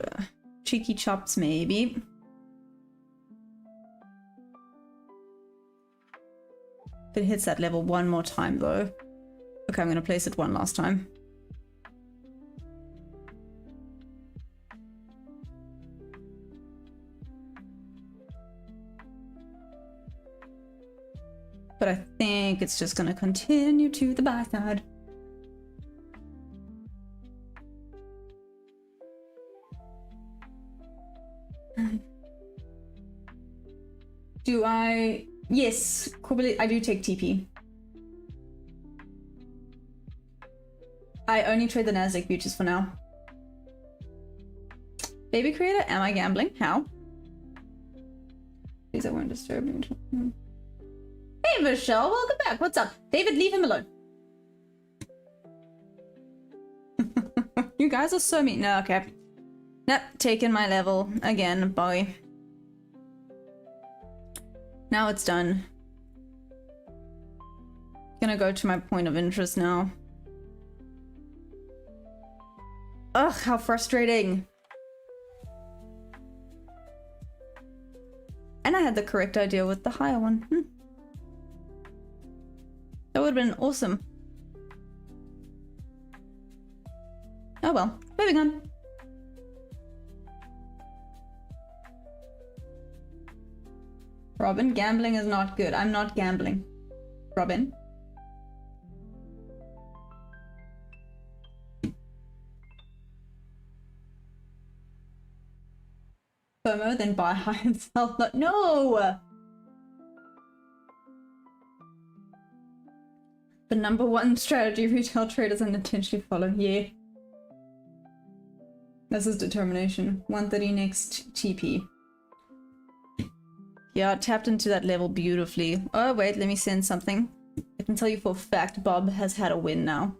cheeky chops? Maybe. If it hits that level one more time, though. Okay, I'm gonna place it one last time. But I think it's just gonna continue to the buy side. Do I? Yes, probably. I do take TP. I only trade the Nasdaq futures for now. Baby creator, am I gambling? How? Please, I won't disturb you. Hey, Michelle, welcome back. What's up? David, leave him alone. You guys are so mean. No, okay. Nope, taking my level again, boy. Now it's done. Gonna go to my point of interest now. Ugh, how frustrating. And I had the correct idea with the higher one. That would have been awesome. Oh well, moving on. Robin, gambling is not good. I'm not gambling. Robin. FOMO, then buy high and sell low. No! The #1 strategy retail traders unintentionally follow. Yeah. This is determination. 130 next TP. Yeah, tapped into that level beautifully. Oh, wait, let me send something. I can tell you for a fact Bob has had a win now.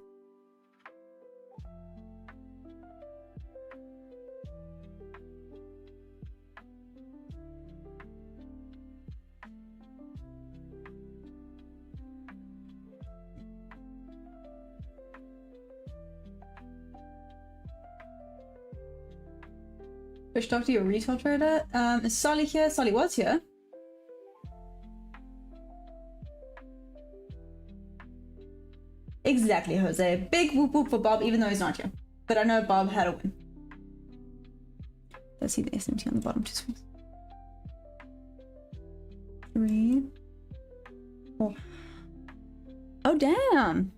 Push talk to your retail trader. Is Solly here? Solly was here. Exactly, Jose. Big whoop whoop for Bob, even though he's not here. But I know Bob had a win. Let's see the SMT on the bottom 2 screens. 3, 4. Oh, damn.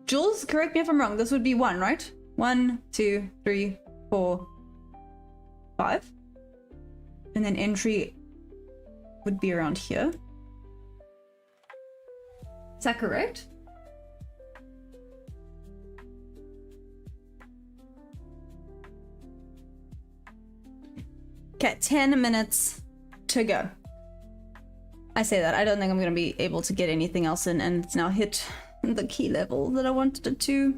Jules, correct me if I'm wrong. This would be 1, right? 1, 2, 3, 4, 5. And then entry would be around here. Is that correct? Okay, 10 minutes to go. I say that. I don't think I'm going to be able to get anything else in, and it's now hit the key level that I wanted it to.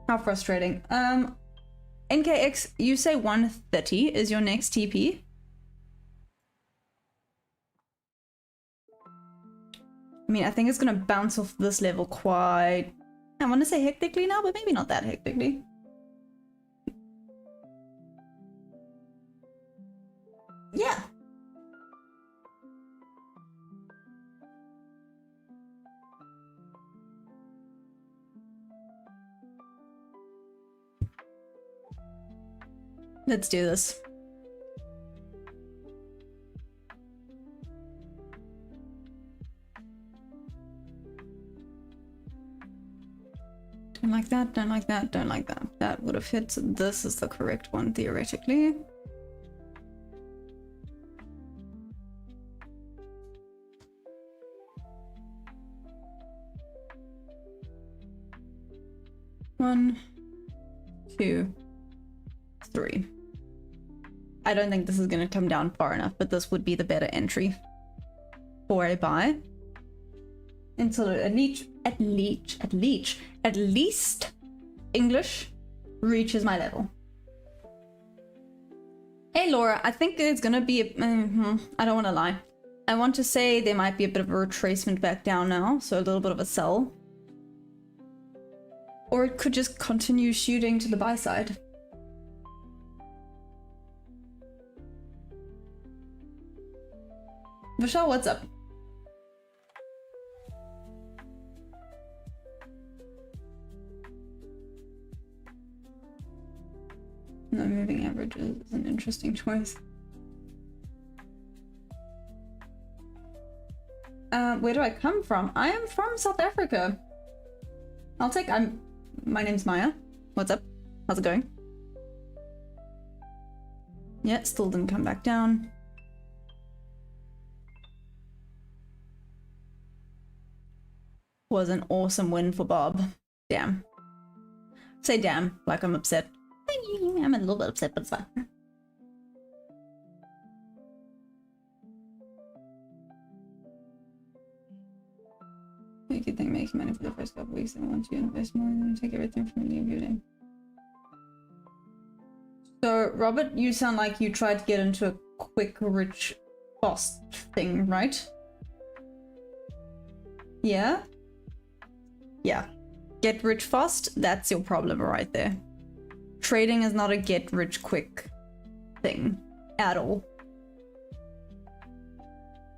How frustrating. NKX, you say 130 is your next TP? I mean, I think it's gonna bounce off this level quite... I want to say hectically now, but maybe not that hectically. Yeah. Let's do this. Don't like that, don't like that, don't like that. That would have hit. This is the correct one, theoretically. One, two, three. I don't think this is going to come down far enough, but this would be the better entry for a buy. Until at least English reaches my level. Hey Laura, I think it's gonna be I don't want to lie. I want to say there might be a bit of a retracement back down now, so a little bit of a sell. Or it could just continue shooting to the buy side. Vishal, what's up? No, moving averages is an interesting choice. Where do I come from? I am from South Africa. My name's Maya. What's up? How's it going? Yeah, still didn't come back down. Was an awesome win for Bob. Damn. Say damn, like I'm upset. I'm a little bit upset, but it's fine. Make you think making money for the first couple weeks and once you invest more, then take everything from the day. So, Robert, you sound like you tried to get into a quick, rich, fast thing, right? Yeah? Yeah. Get rich fast, that's your problem right there. Trading is not a get rich quick thing at all.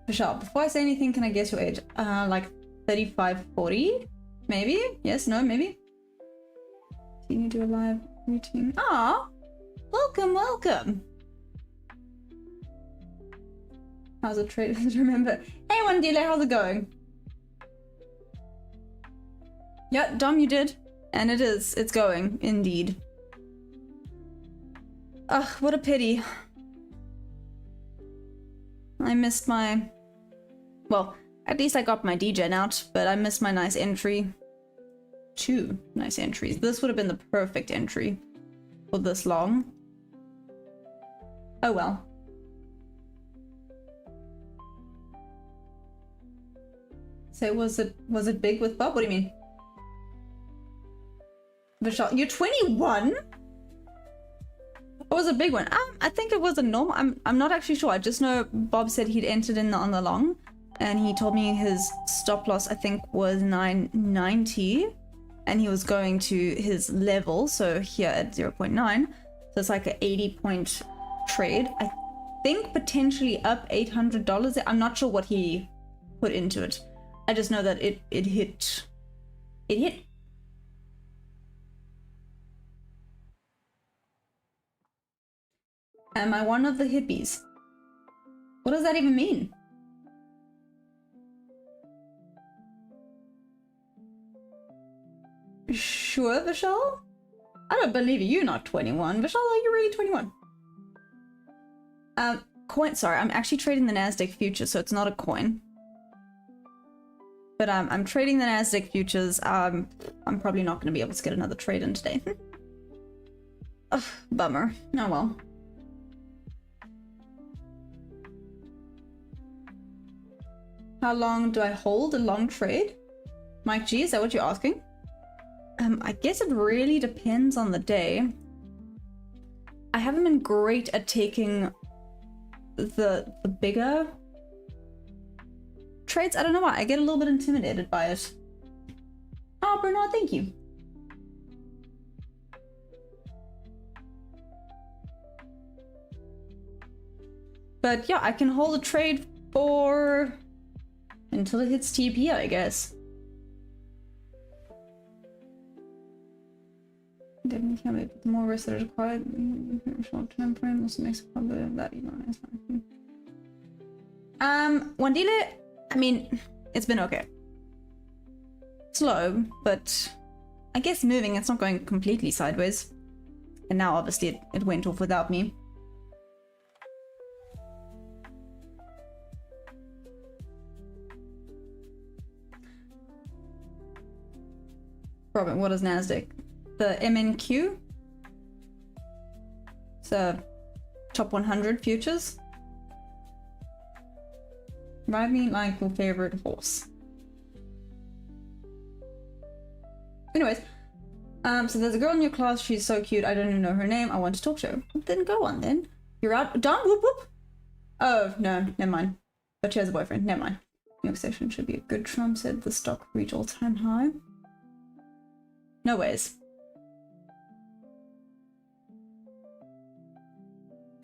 Vishal, before I say anything, can I guess your age? Like 35, 40? Maybe? Yes, no, maybe? Can you do a live routine? Ah, welcome, welcome. How's it traded? Remember. Hey, one dealer, how's it going? Yeah, Dom, you did. And it's going, indeed. Ugh, what a pity. I missed my... Well, at least I got my degen out, but I missed my nice entry. 2 nice entries. This would have been the perfect entry for this long. Oh well. So was it big with Bob? What do you mean? Vishal, you're 21? It was a big one. I think it was a normal. I'm not actually sure. I just know Bob said he'd entered in on the long, and he told me his stop loss I think was 990, and he was going to his level. So here at 0.9, so it's like an 80-point trade. I think potentially up $800. I'm not sure what he put into it. I just know that it hit. It hit. Am I one of the hippies? What does that even mean? Sure, Vishal? I don't believe you're not 21. Vishal, are you really 21? Coin, sorry, I'm actually trading the Nasdaq futures, so it's not a coin. But I'm trading the Nasdaq futures. I'm probably not going to be able to get another trade in today. Ugh, bummer. Oh well. How long do I hold a long trade? Mike G, is that what you're asking? I guess it really depends on the day. I haven't been great at taking the bigger trades. I don't know why. I get a little bit intimidated by it. Oh, Bernard, thank you. But yeah, I can hold a trade for until it hits TP, I guess. Definitely can be the more risk that is required. Short time frame also makes it probably that you know. One dealer, I mean, it's been okay. Slow, but I guess moving, it's not going completely sideways. And now obviously it went off without me. Robin, what is Nasdaq? The MNQ? So, top 100 futures. Ride me like your favorite horse. Anyways, so there's a girl in your class, she's so cute, I don't even know her name, I want to talk to her. Then go on then. You're out, done, whoop whoop. Oh, no, never mind. But she has a boyfriend, never mind. New York session should be a good Trump said the stock reach all-time high. No ways.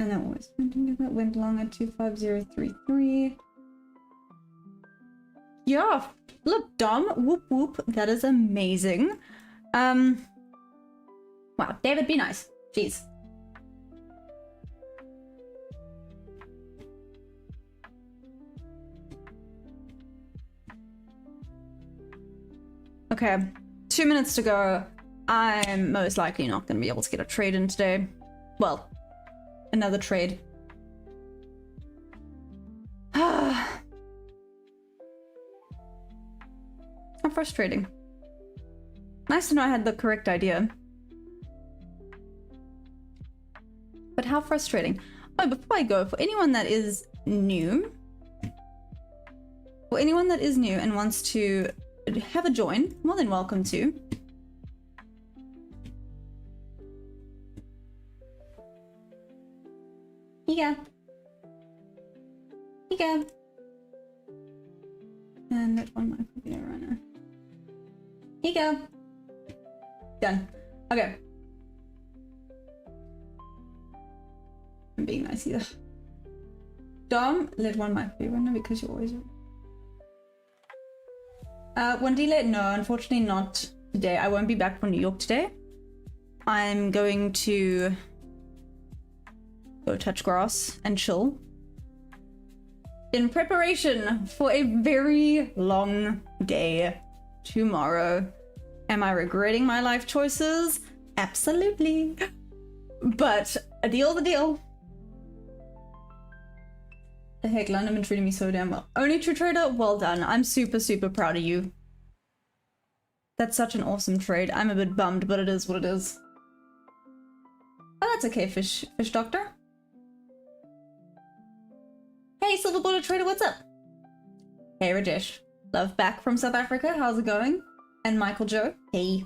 And that was went long at 25033. Yeah, look, Dom, whoop whoop, that is amazing. Wow, David, be nice, jeez. Okay, 2 minutes to go. I'm most likely not going to be able to get a trade in today. Well, another trade. How frustrating. Nice to know I had the correct idea. But how frustrating. Oh, before I go, for anyone that is new, and wants to have a join, more than welcome to. Here you go. And that one might be a runner. Here you go. Done. Okay. I'm being nice here. Dom, let one might be a runner because you always one delay? No, unfortunately not today. I won't be back from New York today. I'm going to go touch grass and chill in preparation for a very long day tomorrow. Am I regretting my life choices? Absolutely. But a deal's a deal. The heck, London been treating me so damn well. Only true trader? Well done. I'm super, super proud of you. That's such an awesome trade. I'm a bit bummed, but it is what it is. Oh, that's okay, fish doctor. Hey, silver bullet trader, what's up? Hey, Rajesh. Love back from South Africa. How's it going? And Michael Joe. Hey.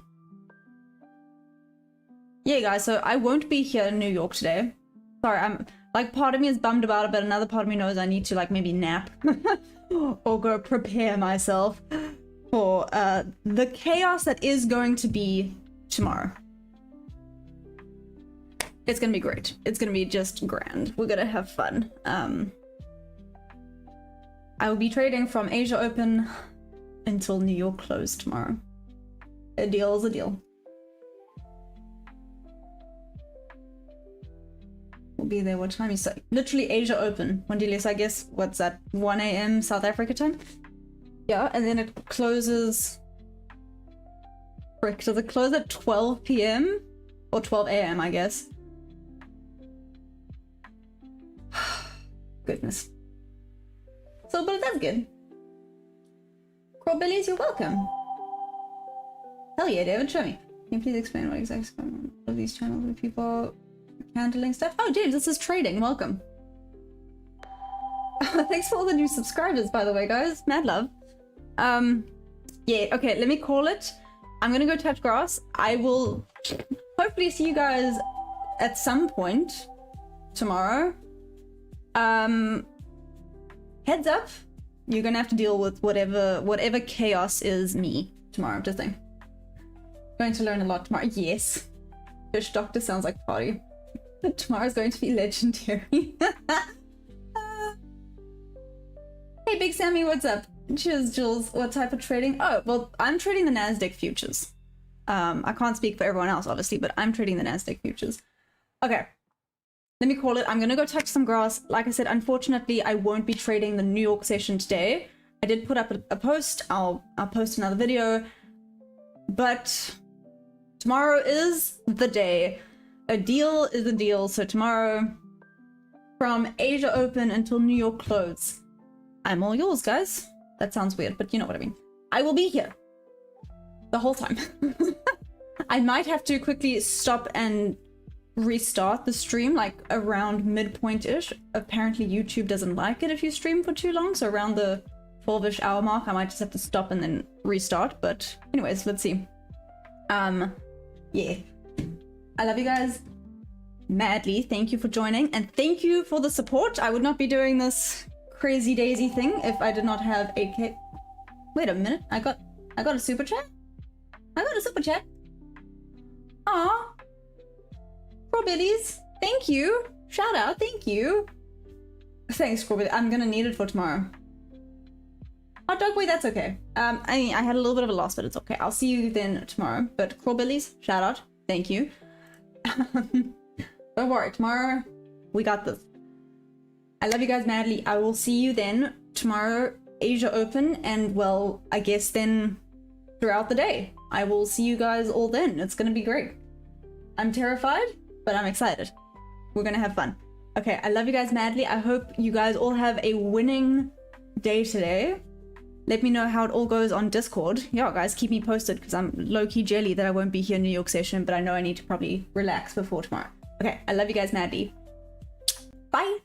Yeah, guys, so I won't be here in New York today. Sorry, I'm like, part of me is bummed about it, but another part of me knows I need to like maybe nap or go prepare myself for the chaos that is going to be tomorrow. It's gonna be great. It's gonna be just grand. We're gonna have fun. I will be trading from Asia Open until New York close tomorrow. A deal is a deal. We'll be there. What time is it? Literally Asia Open. One day less, I guess. What's that? 1 a.m. South Africa time? Yeah, and then it closes. Frick, does it close at 12 p.m. or 12 a.m. I guess? Goodness. So, but that's good. Crawbillies, you're welcome. Hell yeah, David, show me. Can you please explain what exactly is going on of these channels with people handling stuff? Oh, James, this is trading. Welcome. Thanks for all the new subscribers, by the way, guys. Mad love. Yeah, okay, let me call it. I'm gonna go touch grass. I will hopefully see you guys at some point tomorrow. Heads up, you're gonna have to deal with whatever chaos is me tomorrow. Just saying. Going to learn a lot tomorrow. Yes. Fish doctor sounds like party. Tomorrow's going to be legendary. Hey, Big Sammy, what's up? Cheers, Jules. What type of trading? Oh, well, I'm trading the Nasdaq futures. I can't speak for everyone else, obviously, but I'm trading the Nasdaq futures. Okay, let me call it. I'm gonna go touch some grass. Like I said, unfortunately, I won't be trading the New York session today. I did put up a post. I'll post another video, but tomorrow is the day. A deal is a deal. So tomorrow, from Asia Open until New York close, I'm all yours, guys. That sounds weird, but you know what I mean. I will be here the whole time. I might have to quickly stop and restart the stream like around midpoint-ish. Apparently YouTube doesn't like it if you stream for too long, so around the 12-ish hour mark I might just have to stop and then restart. But anyways, let's see. Yeah, I love you guys madly. Thank you for joining, and thank you for the support. I would not be doing this crazy daisy thing if I did not have 8K. Wait a minute, I got a super chat? I got a super chat. Aw. Crawbillies, thank you. Shout out, thank you. Thanks, Crawbilly. I'm gonna need it for tomorrow. Hot dog boy, that's okay. I mean, I had a little bit of a loss, but it's okay. I'll see you then tomorrow. But Crawbillies, shout out, thank you. Don't worry, tomorrow we got this. I love you guys madly. I will see you then tomorrow, Asia Open, and well, I guess then throughout the day. I will see you guys all then. It's gonna be great. I'm terrified, but I'm excited. We're gonna have fun. Okay, I love you guys madly. I hope you guys all have a winning day today. Let me know how it all goes on Discord. Yeah, guys, keep me posted because I'm low-key jelly that I won't be here in New York session, but I know I need to probably relax before tomorrow. Okay, I love you guys madly. Bye!